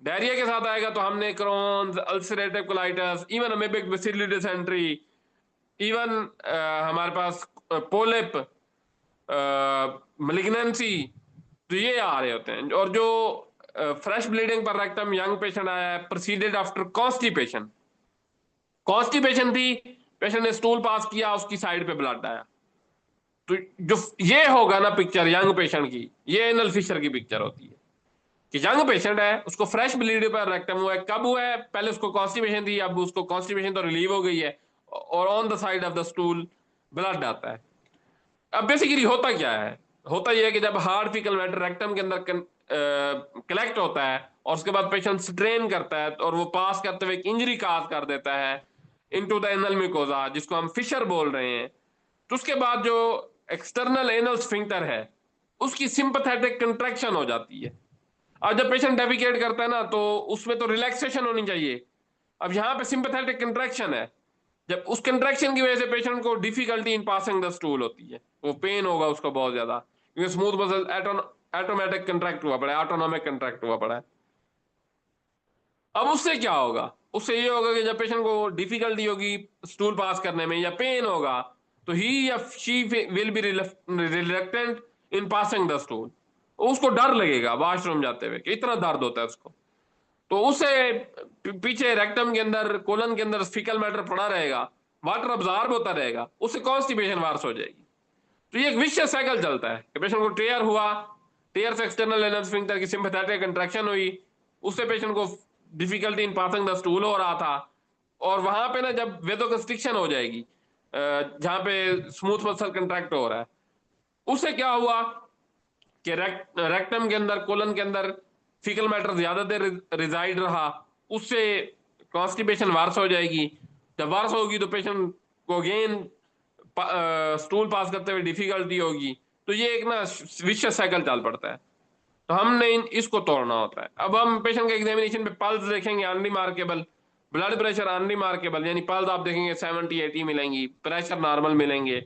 डायरिया के साथ आएगा तो हमने Crohn's, ulcerative colitis, even amoebic bacillary dysentery, even हमारे पास पोलिप, मलिग्नेंसी, तो ये आ रहे होते हैं। और जो फ्रेश ब्लीडिंग पर रेक्टम यंग पेशेंट आया है प्रोसीडेड आफ्टर कॉन्स्टिपेशन, कॉन्स्टिपेशन थी, पेशेंट ने स्टूल पास किया, उसकी साइड पे ब्लड आया, तो जो ये होगा ना पिक्चर यंग पेशेंट की, ये एनल फिशर की पिक्चर होती है कि यंग पेशेंट है, उसको फ्रेश ब्लीड पर रेक्टम हुआ है। कब हुआ है? पहले उसको कॉन्स्टिपेशन थी, अब उसको कॉन्स्टिपेशन तो रिलीव हो गई है और on the side of the stool blood आता है। अब बेसिकली होता क्या है? होता यह है कि जब हार्ड फीकल मैटर रेक्टम के अंदर कलेक्ट होता है और उसके बाद पेशेंट स्ट्रेन करता है और वो पास करते हुए इंजरी काज कर देता है इनटू द एनल म्यूकोजा, जिसको हम फिशर बोल रहे हैं, तो उसके बाद जो एक्सटर्नल एनल स्फिंक्टर है उसकी सिंपैथेटिक कंट्रैक्शन हो जाती है। अब जब पेशेंट डेफिकेट करता है ना, तो उसमें तो रिलैक्सेशन होनी चाहिए, अब यहाँ पे सिंपैथेटिक कंट्रैक्शन है। जब उस कंट्रैक्शन की वजह से पेशेंट को difficulty in passing the stool होती है, वो पेन होगा उसको बहुत ज्यादा, क्योंकि स्मूथ मसल ऑटोमेटिक कंट्रैक्ट हुआ पड़ा है, ऑटोनोमिक कंट्रैक्ट हुआ पड़ा है। अब उससे क्या होगा? उससे ये होगा कि जब पेशेंट को डिफिकल्टी होगी स्टूल पास करने में या पेन होगा, तो ही या she will be reluctant in passing the stool. उसको डर लगेगा वॉशरूम जाते हुए कि इतना दर्द होता है उसको, तो उसे पीछे रेक्टम के अंदर, कोलन के अंदर फीकल मैटर पड़ा रहेगा, वाटर अब्जॉर्ब होता रहेगा, उससे कॉन्स्टिपेशन वार्स हो जाएगी। तो ये एक विशियस साइकिल चलता है कि पेशेंट को टेयर हुआ, टेयर से एक्सटर्नल एनल स्फिंक्टर की सिंपैथेटिक कंट्रैक्शन हुई, उससे पेशेंट को difficulty in passing the stool हो रहा था, और वहां पे ना जब वेदोकंस्ट्रिक्शन हो जाएगी जहां पे स्मूथ मसल कंट्रैक्ट हो रहा है, उससे क्या हुआ कि रेक्टम के अंदर, कोलन के अंदर फीकल मैटर ज्यादा देर रिजाइड रहा, उससे कॉन्स्टिपेशन वार्स हो जाएगी। जब वार्स होगी तो पेशेंट को अगेन स्टूल पास करते हुए डिफिकल्टी होगी। तो ये एक ना विशियस साइकिल चल पड़ता है। तो हमने इसको तोड़ना होता है। अब हम पेशेंट के एग्जामिनेशन पे पल्स देखेंगे अनरिमार्केबल, ब्लड प्रेशर अनरिमार्केबल, यानी पल्स आप देखेंगे 70-80 मिलेंगी, प्रेशर नॉर्मल मिलेंगे,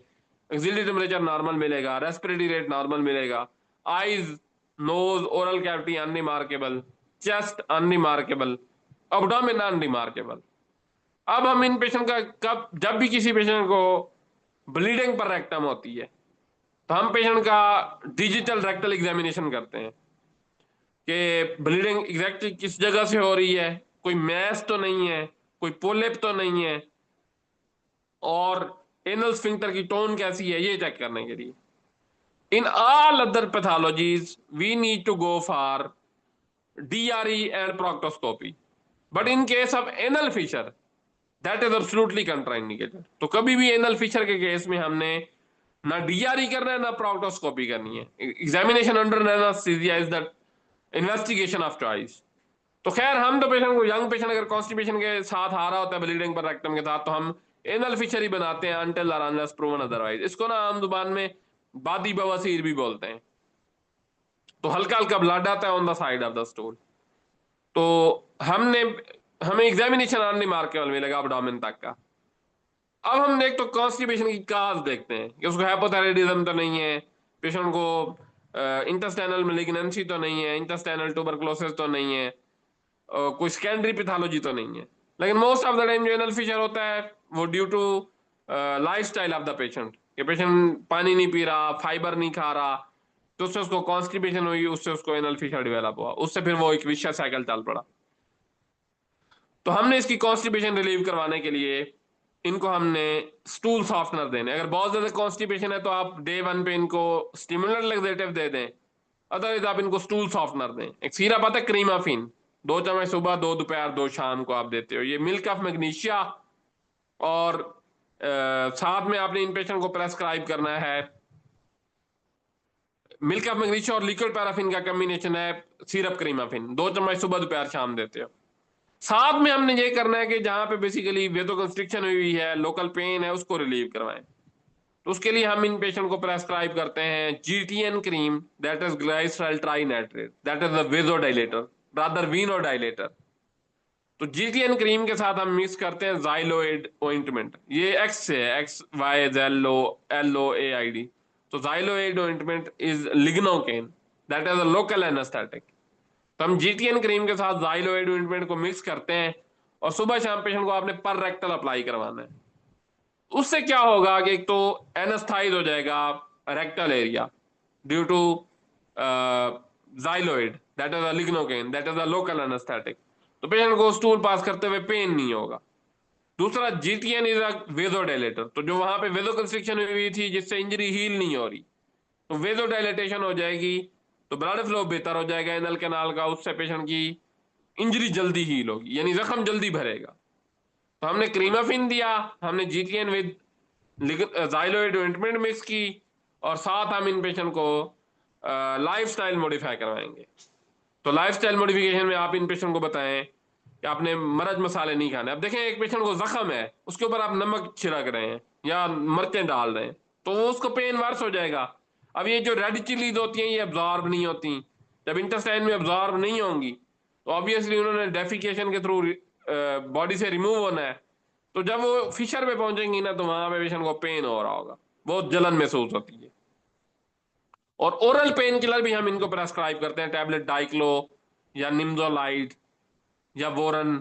एक्सिलरी टेम्परेचर नॉर्मल मिलेगा, रेस्पिरेटरी रेट नॉर्मल मिलेगा, eyes, nose, oral cavity unremarkable, chest unremarkable, abdomen unremarkable. अब हम इन पेशेंट का कब, जब भी किसी पेशेंट को ब्लीडिंग पर रेक्टम होती है तो हम पेशेंट का डिजिटल रेक्टल एग्जामिनेशन करते हैं कि ब्लीडिंग एग्जैक्टली किस जगह से हो रही है, कोई मैस तो नहीं है, कोई पोलिप तो नहीं है, और एनल स्फिंक्टर की टोन कैसी है, ये चेक करने के लिए। In all other pathologies we need to go for DRE and proctoscopy, but in case of anal fissure that is absolutely contraindicated. तो कभी भी एनल फिशर के केस में हमने ना DRE करना है ना प्रोक्टोस्कोपी करनी है। Examination under anaesthesia is the investigation of choice. तो खैर, हम तो पेशेंट को, यंग पेशेंट अगर कॉन्स्टिपेशन के साथ आ रहा होता है ब्लीडिंग पर रेक्टम के साथ, तो हम एनल फिशर ही बनाते हैं अनटिल और अनलेस प्रूवन अदरवाइज। इसको ना आम जुबान में बादी बवासीर भी बोलते हैं। तो हल्का हल्का ब्लड आता है on the side of the stool, तो हमें एग्जामिनेशन अनरिमार्केबल मिलेगा अब्डोमेन तक का। अब हम देख तो कॉन्स्टिपेशन की काज देखते हैं कि उसको हाइपोथायराइडिज्म तो नहीं है, पेशेंट को इंटेस्टाइनल मैलिग्नेंसी तो नहीं है, इंटेस्टाइनल ट्यूबरकुलोसिस तो नहीं है, कोई सेकेंडरी पैथोलॉजी तो नहीं है। लेकिन मोस्ट ऑफ द टाइम जो एनल फिशर होता है वो due to lifestyle of the patient, कि पेशेंट पानी नहीं पी रहा, फाइबर नहीं खा रहा, तो उससे उसको कॉन्स्टिपेशन हुई, उससे उसको एनल फिशर डेवलप हुआ, उससे फिर वो एक विशियस साइकिल चल पड़ा। तो हमने इसकी कॉन्स्टिपेशन रिलीव करवाने के लिए इनको हमने स्टूल सॉफ्टनर देने। अगर बहुत ज्यादा कॉन्स्टिपेशन है तो आप डे 1 पे इनको स्टिमुलेंट लेक्सेटिव दे दें, अदरवाइज आप इनको स्टूल सॉफ्टनर दें। एक सिरप आता है क्रीमाफिन, 2 चम्मच सुबह, 2 दोपहर, 2 शाम को आप देते हो। ये मिल्क ऑफ मैग्नीशिया और साथ में आपने इन पेशेंट को प्रेस्क्राइब करना है मिल्क ऑफ मैग्नीशिया और लिक्विड पैराफिन का कॉम्बिनेशन है सिरप क्रीमाफिन, 2 चम्मच सुबह दोपहर शाम देते हो। साथ में हमने ये करना है कि जहां पे बेसिकली वेदो कंस्ट्रिक्शन हुई है, लोकल पेन है, उसको रिलीव करवाएं। तो उसके लिए हम इन पेशेंट को प्रेस्क्राइब करते हैं GTN cream, that is glyceryl trinitrate, that is the vasodilator, rather venodilator. तो जीटीएन क्रीम के साथ हम मिक्स करते हैं जाइलोइड ऑइंटमेंट। ये एक्स से है, X Y gel O L O A I D. तो Xyloid ointment is lignocaine, that is a local anaesthetic. तो हम जीटीएन क्रीम के साथ जाइलोइड ऑइंटमेंट को मिक्स करते हैं और सुबह शाम पेशेंट को आपने पर रेक्टल अप्लाई करवाना है। उससे क्या होगा कि एक तो एनेस्थाइज हो जाएगा rectal area due to Xyloid, that is a lignocaine, that is a local anaesthetic. तो पेशेंट को स्टूल पास करते हुए पेन नहीं होगा। दूसरा, जीटीएन इज अ वेजोडाइलेटर। तो जो वहां पे वेजो कंस्ट्रिक्शन हुई थी जिससे इंजरी हील नहीं हो रही, तो वेजो डायलेटेशन हो जाएगी, तो ब्लड फ्लो बेहतर हो जाएगा एनल कैनाल का, उससे पेशेंट की इंजरी जल्दी हील होगी, यानी जख्म जल्दी भरेगा। तो हमने क्रीमाफिन दिया, हमने GTN with xyloid ointment mix की, और साथ हम इन पेशेंट को लाइफ स्टाइल मॉडिफाई करवाएंगे। तो लाइफ स्टाइल मॉडिफिकेशन में आप इन पेशेंट को बताएं कि आपने मरच मसाले नहीं खाने। अब देखें, एक पेशेंट को जख्म है, उसके ऊपर आप नमक छिड़क रहे हैं या मिर्चें डाल रहे हैं, तो वो उसको पेन वर्स हो जाएगा। अब ये जो रेड चिलीज होती हैं, ये अब्जॉर्ब नहीं होती। जब इंटेस्टाइन में अब्जॉर्ब नहीं होंगी, तो ऑब्वियसली उन्होंने डेफिकेशन के थ्रू बॉडी से रिमूव होना है। तो जब वो फिशर पे पहुंचेंगी ना, तो वहां पे पेशेंट को पेन हो रहा होगा, बहुत जलन महसूस होती है। और ओरल पेन किलर भी हम इनको प्रेस्क्राइब करते हैं, टैबलेट डाइक्लो या निम्जोलाइड या बोरन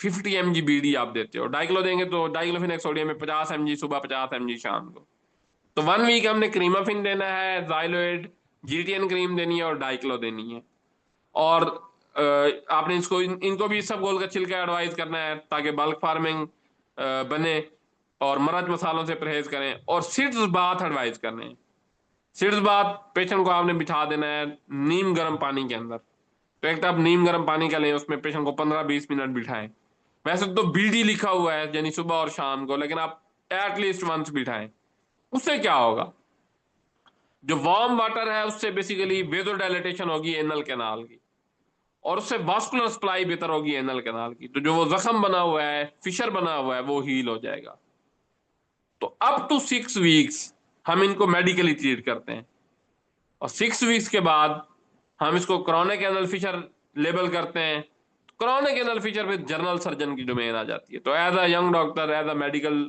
50 mg बीडी आप देते हो। डाइक्लो देंगे तो डाइक्लोफिनेक सोडियम में 50 mg सुबह, 50 mg शाम को। तो 1 वीक हमने क्रीमाफिन देना है, जाइलोइड, जीटीएन क्रीम देनी है और डाइक्लो देनी है। और आपने इनको भी सब गोल का छिलका एडवाइस करना है ताकि बल्क फार्मिंग बने, और मरच मसालों से परहेज करें, और सीड्स बाथ एडवाइस करने हैं। सीड्स बाथ पेशेंट को आपने बिठा देना है नीम गर्म पानी के अंदर। तो एक तो आप नीम गर्म पानी का लें, उसमें पेशेंट को 15-20 मिनट बिठाएं। वैसे तो बीडी लिखा हुआ है यानी सुबह और शाम को, लेकिन आप एटलीस्ट वंस बिठाएं। उससे क्या होगा, जो वार्म वाटर है उससे बेसिकली वेजो डायलेटेशन होगी एनल कैनाल की, और उससे वास्कुलर सप्लाई बेहतर होगी एनल कैनाल की। तो जो वो जख्म बना हुआ है, फिशर बना हुआ है, वो हील हो जाएगा। तो अप टू 6 वीक्स हम इनको मेडिकली ट्रीट करते हैं, और 6 वीक्स के बाद हम इसको क्रॉनिक एनल फिशर लेबल करते हैं। Chronic anal fissure with general surgeon की डोमेन आ जाती है। तो as a young doctor, as a medical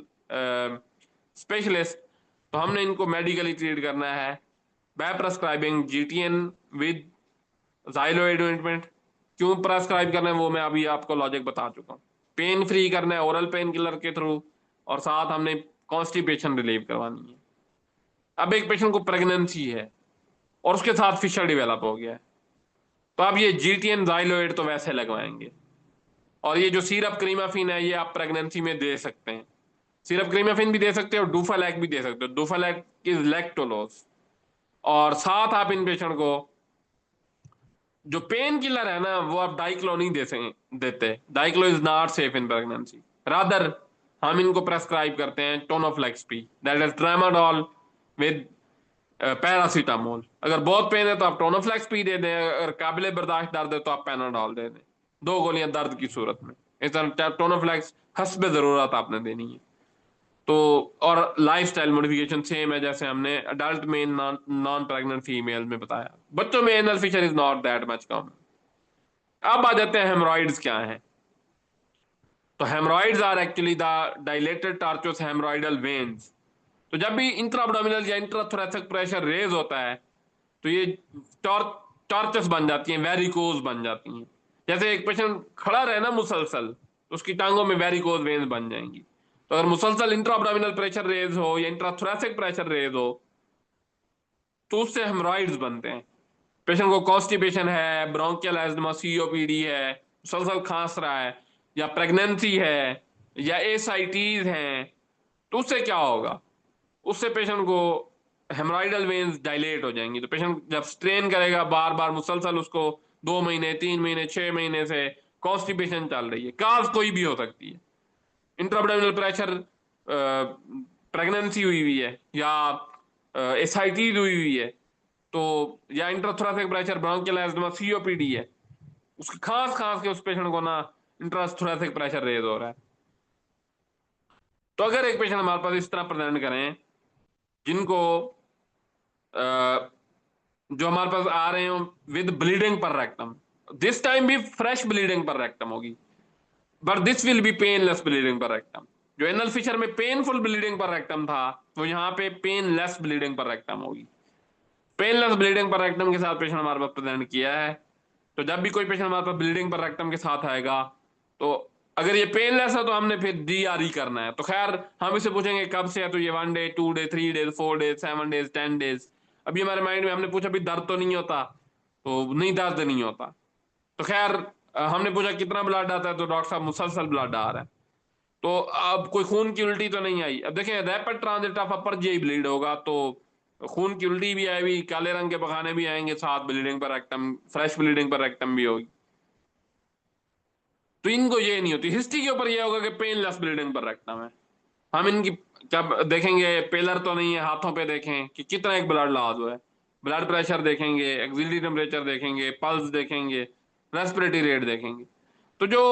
specialist, तो हमने इनको मेडिकली ट्रीट करना है by prescribing GTN with xyloid ointment. क्यों प्रेस्क्राइब करना है वो मैं अभी आपको लॉजिक बता चुका हूँ। पेन फ्री करना है ओरल पेन किलर के थ्रू, और साथ हमने कॉन्स्टिपेशन रिलीव करवानी है। अब एक पेशेंट को प्रेगनेंसी है और उसके साथ फिशर डेवलप हो गया है, तो आप ये जीटीएन जाइलोइड तो वैसे लगवाएंगे। और ये जो सीरप क्रीमाफिन है, ये आप प्रेगनेंसी में दे सकते हैं। सीरप क्रीमाफिन भी दे सकते हो, डूफालैक भी दे सकते हो। डूफालैक इज लैक्टोलोज। और साथ आप इन पेशेंट को जो पेन किलर है ना, वो आप डाइक्लो नहीं देते। Diclo is not safe in pregnancy. Rather हम इनको प्रेस्क्राइब करते हैं Tonoflex P, that is tramadol with paracetamol. अगर बहुत पेन है तो आप टोनोफ्लेक्स पी दे दें, अगर काबिल बर्दाश्त दर्द है तो आप पैनाडोल दे दें, 2 गोलियां दर्द की सूरत में। इस तरह टोनोफ्लेक्स हस्ब जरूरत आपने देनी है। तो और लाइफस्टाइल मॉडिफिकेशन सेम है जैसे हमने अडल्ट में नॉन प्रेग्नेंट फीमेल में बताया। बच्चों में anal fissure is not that much common. अब आ जाते हैं हेमरॉइड्स क्या हैं। तो haemorrhoids are actually the dilated tortuous haemorrhoidal veins. तो जब भी इंट्रा अब्डोमिनल या इंट्राथोरेसिक प्रेशर रेज होता है, तो ये टॉर्चस बन जाती हैं, वेरिकोज बन जाती हैं। जैसे एक पेशेंट खड़ा रहे ना मुसलसल, तो उसकी टांगों में वेरिकोज वेन्स बन जाएंगी। तो अगर मुसलसल इंट्रा अब्डोमिनल प्रेशर रेज हो या इंट्राथोरेसिक प्रेशर रेज हो, तो उससे हेमरॉइड्स बनते हैं। पेशेंट को कॉन्स्टिपेशन है, ब्रोंकियल एस्मा, सीओपीडी है, मुसलसल खांस रहा है, या प्रेगनेंसी है, या एसाइटीज हैं, तो उससे क्या होगा, उससे पेशेंट को हेमराइडल वेन्स डायलेट हो जाएंगी। तो पेशेंट जब स्ट्रेन करेगा, बार बार मुसलसल उसको 2 महीने, 3 महीने, 6 महीने से कॉन्स्टिपेशन चल रही है, काज कोई भी हो सकती है, इंट्राअब्डोमिनल प्रेशर, प्रेगनेंसी हुई हुई है, या एसआईटी हुई हुई है, तो या intrathoracic pressure, bronchial ESMA, COPD है, उसके खास खास के उस पेशेंट को ना इंट्राथोरेसिक प्रेशर रेज हो रहा है। तो अगर एक पेशेंट हमारे पास इस तरह प्रेजेंट करें, जिनको जो हमारे पास आ रहे हो विद ब्लीडिंग पर रेक्टम, दिस टाइम भी फ्रेश ब्लीडिंग पर रेक्टम होगी, but this will be painless bleeding पर रेक्टम। जो एनल फिशर में पेनफुल ब्लीडिंग पर रेक्टम था, तो यहाँ पे पेनलेस ब्लीडिंग पर रेक्टम होगी। पेनलेस ब्लीडिंग पर रेक्टम के साथ पेशेंट हमारे पास प्रेजेंट किया है। तो जब भी कोई पेशेंट हमारे पास ब्लीडिंग पर रेक्टम के साथ आएगा, तो अगर ये पेनलेस है तो हमने फिर डीआरई करना है। तो खैर हम इसे पूछेंगे कब से है, तो ये 1 day, 2 day, 3 days, 4 days, 7 days, 10 days. अभी हमारे माइंड में हमने पूछा भी दर्द तो नहीं होता, तो नहीं, दर्द नहीं होता। तो खैर हमने पूछा कितना ब्लड आता है, तो डॉक्टर साहब मुसलसल ब्लड आ रहा है। तो अब कोई खून की उल्टी तो नहीं आई। अब देखें, rapid transit of upper G bleed होगा, तो खून की उल्टी भी आएगी, काले रंग के बखाने भी आएंगे, साथ ब्लीडिंग पर रेक्टम, फ्रेश ब्लीडिंग पर रेक्टम भी होगी। तो इनको ये नहीं होती। हिस्ट्री के ऊपर ये होगा कि पेनलेस ब्लीडिंग पर रेक्टम है। हम इनकी जब देखेंगे, पेलर तो नहीं है, हाथों पे देखें कि कितना एक ब्लड लॉस हुआ है, ब्लड प्रेशर देखेंगे, एक्सिलरी टेम्परेचर देखेंगे, पल्स देखेंगे, रेस्पिरेटरी रेट देखेंगे। तो जो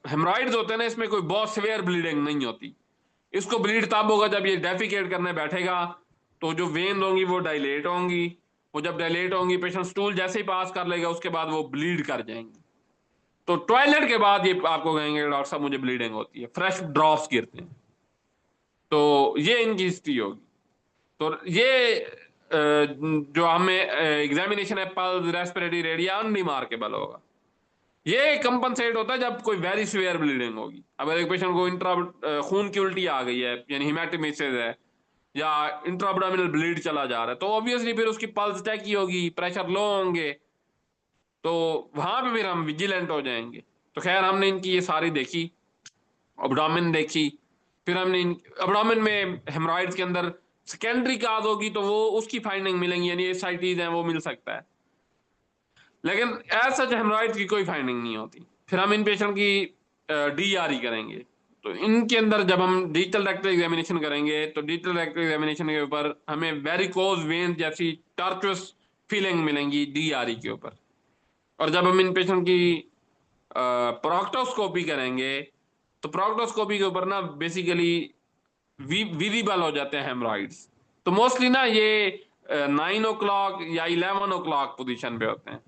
हेमराइड्स होते हैं ना, इसमें कोई बहुत सिवियर ब्लीडिंग नहीं होती। इसको ब्लीड तब होगा जब ये डेफिकेट करने बैठेगा, तो जो वेन होंगी वो डायलेट होंगी। वो जब डायलेट होंगी, पेशेंट स्टूल जैसे ही पास कर लेगा, उसके बाद वो ब्लीड कर जाएंगे। तो टॉयलेट के बाद ये आपको कहेंगे डॉक्टर साहब मुझे ब्लीडिंग होती है, फ्रेश ड्रॉप्स गिरते हैं। तो ये इनकी हिस्ट्री होगी। तो ये जो हमें एग्जामिनेशन है, पल्स, रेस्पिरेटरी रेट, ये अनरिमार्केबल होगा। ये कंपनसेट होता है जब कोई वेरी सीवियर ब्लीडिंग होगी। अगर एक पेशेंट को इंट्रा खून की उल्टी आ गई है, यानी हिमेटेमेसिस है, या इंट्राअब्डोमिनल ब्लीड चला जा रहा है, तो ऑब्वियसली फिर उसकी पल्स चेक की होगी, प्रेशर लो होंगे, तो वहां पे फिर हम विजिलेंट हो जाएंगे। तो खैर हमने इनकी ये सारी देखी, अब्डोमेन देखी, फिर हमने अब्डोमेन में हेमराइड्स के अंदर सेकेंडरी काज होगी, तो वो उसकी फाइंडिंग मिलेंगी, यानी एसाइटीज हैं, वो मिल सकता है। लेकिन एज सच हेमराइड्स की कोई फाइंडिंग नहीं होती। फिर हम इन पेशेंट की डीआरई करेंगे। तो इनके अंदर जब हम डिजिटल रेक्टल एग्जामिनेशन करेंगे, तो डिजिटल रेक्टल एग्जामिनेशन के ऊपर हमें वेरिकोज वेन जैसी टर्चुअस फीलिंग मिलेंगी डीआरई के ऊपर। और जब हम इन पेशेंट की प्रोक्टोस्कोपी करेंगे, तो प्रोक्टोस्कोपी के ऊपर ना बेसिकली विजिबल हो जाते हैं हेमराइड्स। तो मोस्टली ना ये 9 o'clock या 11 o'clock पोजीशन पे होते हैं।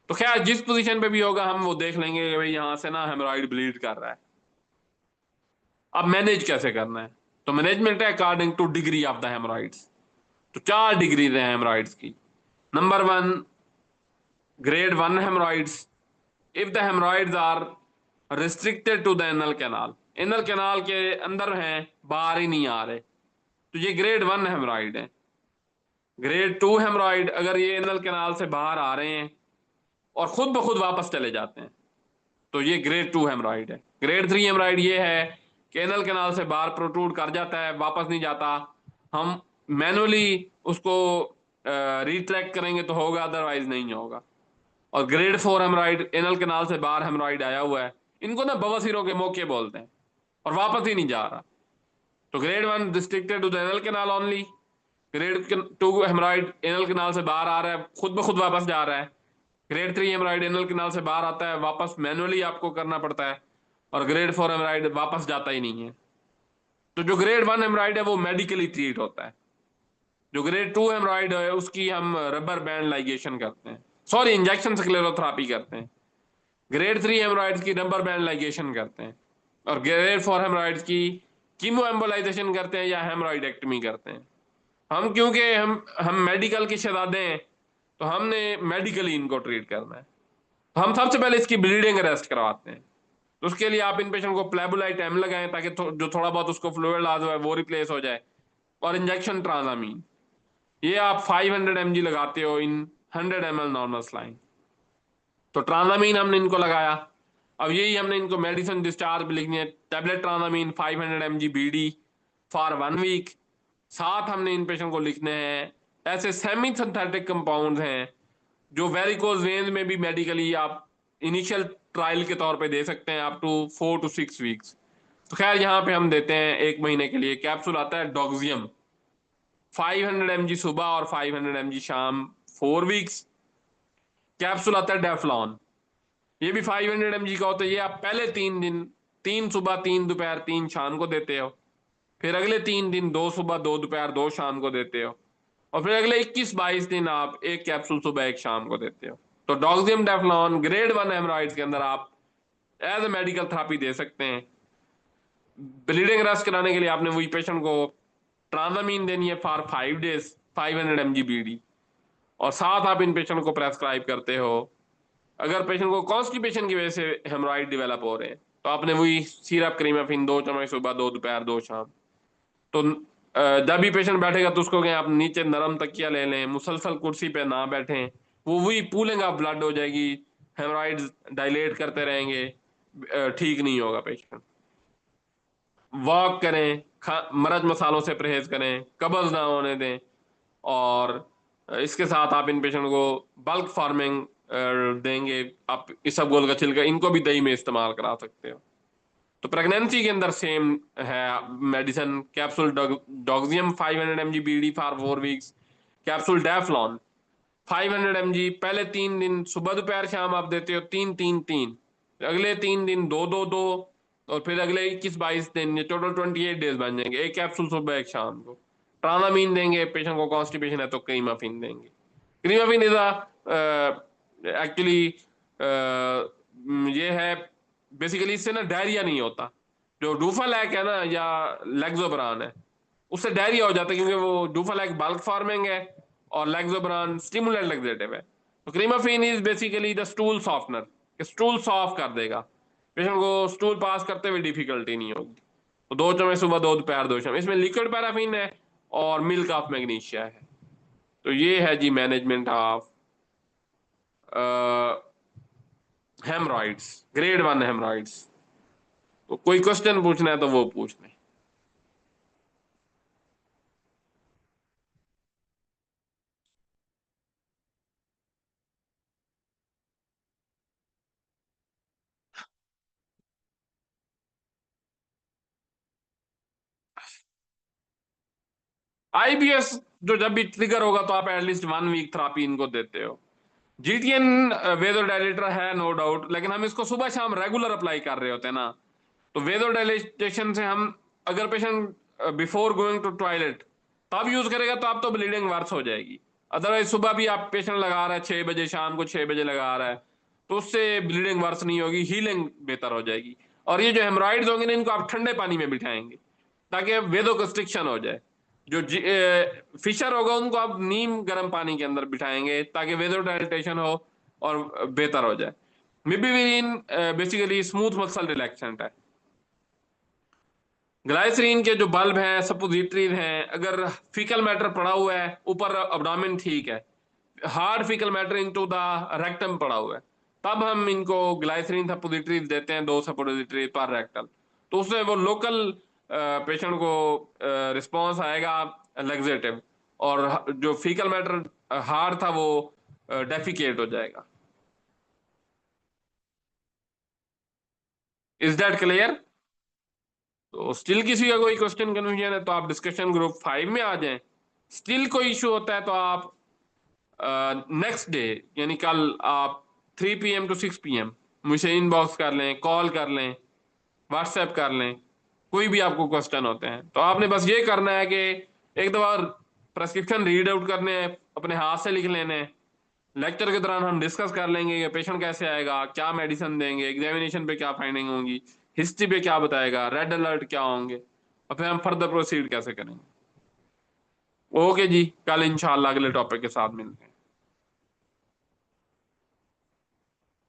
तो खैर जिस पोजीशन पे भी होगा, हम वो देख लेंगे कि भाई यहां से ना हेमराइड ब्लीड कर रहा है। अब मैनेज कैसे करना है, तो मैनेजमेंट है according two degree of the haemorrhoids. तो 4 डिग्री है हेमराइड्स की। Number 1, grade 1 hemorrhoids, if the hemorrhoids are restricted to the anal canal, anal canal के अंदर हैं, बाहर ही नहीं आ रहे, तो ये grade 1 हेमराइड है। grade 2 हेमराइड, अगर ये एनल कैनाल से बाहर आ रहे हैं और खुद ब खुद वापस चले जाते हैं, तो ये grade 2 हेमराइड है। grade 3 हेमराइड ये है कि एनल कैनाल से बाहर प्रोट्रूड कर जाता है, वापस नहीं जाता, हम मैनुअली उसको रिट्रैक्ट करेंगे तो होगा, अदरवाइज नहीं होगा। और grade 4 हेमराइड, एनल कैनाल से बाहर हेमराइड आया हुआ है, इनको ना बवासीरों के मौके बोलते हैं, और वापस ही नहीं जा रहा। तो grade 1 restricted to the anal canal only, grade 2 haemorrhoid anal canal से बाहर आ रहा है, खुद ब खुद वापस जा रहा है। grade 3 हेमराइड एनल कैनाल से बाहर आता है, वापस मैनुअली आपको करना पड़ता है। और grade 4 हेमराइड वापस जाता ही नहीं है। तो जो grade 1 हेमराइड है वो मेडिकली ट्रीट होता है। जो grade 2 हेमराइड है उसकी हम रबर बैंड लाइगेशन करते हैं, सॉरी इंजेक्शन स्क्लेरोथेरेपी करते हैं। grade 3 हेमराइड्स की रबर बैंड लाइगेशन करते हैं। और grade 4 हेमराइड्स की कीमो एम्बोलाइजेशन करते हैं या हेमराइडेक्टमी करते हैं। हम क्योंकि हम मेडिकल के शहजादे हैं, तो हमने मेडिकली इनको ट्रीट करना है। तो हम सबसे पहले इसकी ब्लीडिंग अरेस्ट करवाते हैं। तो उसके लिए आप इन पेशेंट को प्लेबुलाइट एम लगाएं, ताकि जो थोड़ा बहुत उसको फ्लूइड लॉस हुआ है वो रिप्लेस हो जाए। और इंजेक्शन ट्रांजामीन, ये आप 500 mg लगाते हो इन 100 ml नॉर्मल स्लाइन। तो ट्रांजामीन हमने इनको लगाया। अब यही हमने इनको मेडिसिन डिस्चार्ज भी लिखनी है, tablet Transamin 500 mg BD for 1 week. साथ हमने इन पेशेंट को लिखने हैं ऐसे सेमी सिंथेटिक कंपाउंड हैं जो वेरिकोज वेन्स में भी मेडिकली आप इनिशियल ट्रायल के तौर पे दे सकते हैं अप टू 4 to 6 वीक्स। तो खैर यहाँ पे हम देते हैं 1 महीने के लिए। कैप्सूल आता है डॉक्सियम 500 mg सुबह और 500 mg शाम 4 वीक्स। कैप्सूल आता है डेफ्लॉन, ये भी 500 mg का होता है। ये आप पहले 3 दिन, 3 सुबह 3 दोपहर 3 शाम को देते हो, फिर अगले 3 दिन 2 सुबह 2 दोपहर 2 शाम को देते हो, और फिर अगले 21-22 दिन आप एक कैप्सूल सुबह एक शाम को देते हो। तो डॉक्सियम डेफ्लॉन ग्रेड 1 हेमराइड्स के अंदर आप एज ए मेडिकल थेरेपी दे सकते हैं। ब्लीडिंग रश कराने के लिए आपने वही पेशेंट को ट्रांजामीन देनी है फॉर 5 डेज 500 mg बीडी, और साथ आप इन पेशेंट को प्रेस्क्राइब करते हो। अगर पेशेंट को कॉन्स्टिपेशन की वजह से हेमराइड डेवलप हो रहे हैं तो आपने वही सिरप क्रीमाफिन 2 चम्मच सुबह 2 दोपहर 2 शाम। तो जब भी पेशेंट बैठेगा तो उसको कहें आप नीचे नरम तकिया ले लें, मुसलसल कुर्सी पे ना बैठें, वो वही पूलिंग ऑफ ब्लड हो जाएगी, हेमराइड्स डायलेट करते रहेंगे, ठीक नहीं होगा पेशेंट। वॉक करें, मरच मसालों से परहेज करें, कब्ज ना होने दें, और इसके साथ आप इन पेशेंट को बल्क फार्मिंग देंगे। आप इसबगोल का छिलका इनको भी दही में इस्तेमाल करा सकते हो। तो प्रेगनेंसी के अंदर सेम है medicine. Capsule Doxium 500 mg BD for 4 weeks. Capsule Daflon 500 mg पहले 3 दिन सुबह दोपहर शाम आप देते हो, 3-3-3, अगले 3 दिन 2-2-2, और फिर अगले 21-22 दिन, ये टोटल 28 डेज बन जाएंगे। एक कैप्सूल सुबह एक शाम को। ट्रानामीन देंगे, पेशेंट को कॉन्स्टिपेशन है तो क्रीमाफिन देंगे। क्रीमाफिन इज एक्चुअली ये है बेसिकली, इससे ना डायरिया नहीं होता। जो डूफालैक है ना या लेग्जोब्रान है, उससे डायरिया हो जाता है, क्योंकि वो डूफालैक बल्क फार्मिंग है और लेग्जोब्रान स्टिमुलेंट लेग्जेटिव है। तो Cremaffin is basically the stool softener, stool soft कर देगा, पेशेंट को स्टूल पास करते हुए डिफिकल्टी नहीं होगी। तो 2 चम्मच सुबह 2 दोपहर 2 शाम। इसमें लिक्विड पैराफिन है और मिल्क ऑफ मैग्नीशिया है। तो ये है जी management of haemorrhoids, grade 1 haemorrhoids. तो कोई क्वेश्चन पूछना है तो वो पूछ लें। आईबीएस जो जब भी ट्रिगर होगा तो आप एटलीस्ट 1 वीक थेरापी इनको देते हो। जीटीएन वेदोडाइलेटर है नो डाउट, लेकिन हम इसको सुबह शाम रेगुलर अप्लाई कर रहे होते हैं ना। तो वेदोडाइलेशन से हम, अगर patient before going to toilet तब यूज करेगा तो आप तो ब्लीडिंग वर्स हो जाएगी। अदरवाइज सुबह भी आप पेशेंट लगा रहा है 6 बजे, शाम को 6 बजे लगा रहा है, तो उससे ब्लीडिंग वर्स नहीं होगी, हीलिंग बेहतर हो जाएगी। और ये जो हेमराइड्स होंगे ना, इनको आप ठंडे पानी में बिठाएंगे ताकि वेदो कंस्ट्रिक्शन हो जाए। जो फिशर होगा उनको आप नीम गर्म पानी के अंदर बिठाएंगे ताकि वेदो डाइलेटेशन हो और बेहतर हो जाए। मिबिविरिन बेसिकली स्मूथ मसल रिलैक्सेंट है। ग्लाइसरीन के जो बल्ब हैं, सपोजिटरीज हैं, अगर फीकल मैटर पड़ा हुआ है ऊपर अब्डोमेन ठीक है, hard faecal matter into the rectum पड़ा हुआ है, तब हम इनको ग्लाइसरीन सपोजिटरीज देते हैं, 2 सपोजिटरी पर रेक्टल। तो उससे वो लोकल पेशेंट को रिस्पॉन्स आएगा लेग्जेटिव, और जो फीकल मैटर हार्ड था वो डेफिकेट हो जाएगा। Is that clear? तो स्टिल किसी का कोई क्वेश्चन कन्फ्यूजन है तो आप डिस्कशन ग्रुप 5 में आ जाएं। स्टिल कोई इशू होता है तो आप नेक्स्ट डे, यानी कल आप 3 PM to 6 PM मुझे इनबॉक्स कर लें, कॉल कर लें, व्हाट्सएप कर लें, कोई भी आपको क्वेश्चन होते हैं तो आपने बस ये करना है कि एक दफा प्रेस्क्रिप्शन रीड आउट करने हैं, अपने हाथ से लिख लेने हैं। लेक्चर के दौरान हम डिस्कस कर लेंगे कि पेशेंट कैसे आएगा, क्या मेडिसिन देंगे, एग्जामिनेशन पे क्या फाइंडिंग होंगी, हिस्ट्री पे क्या बताएगा, रेड अलर्ट क्या होंगे, और फिर हम फर्दर प्रोसीड कैसे करेंगे। ओके जी, कल इंशाल्लाह अगले टॉपिक के साथ मिलते हैं।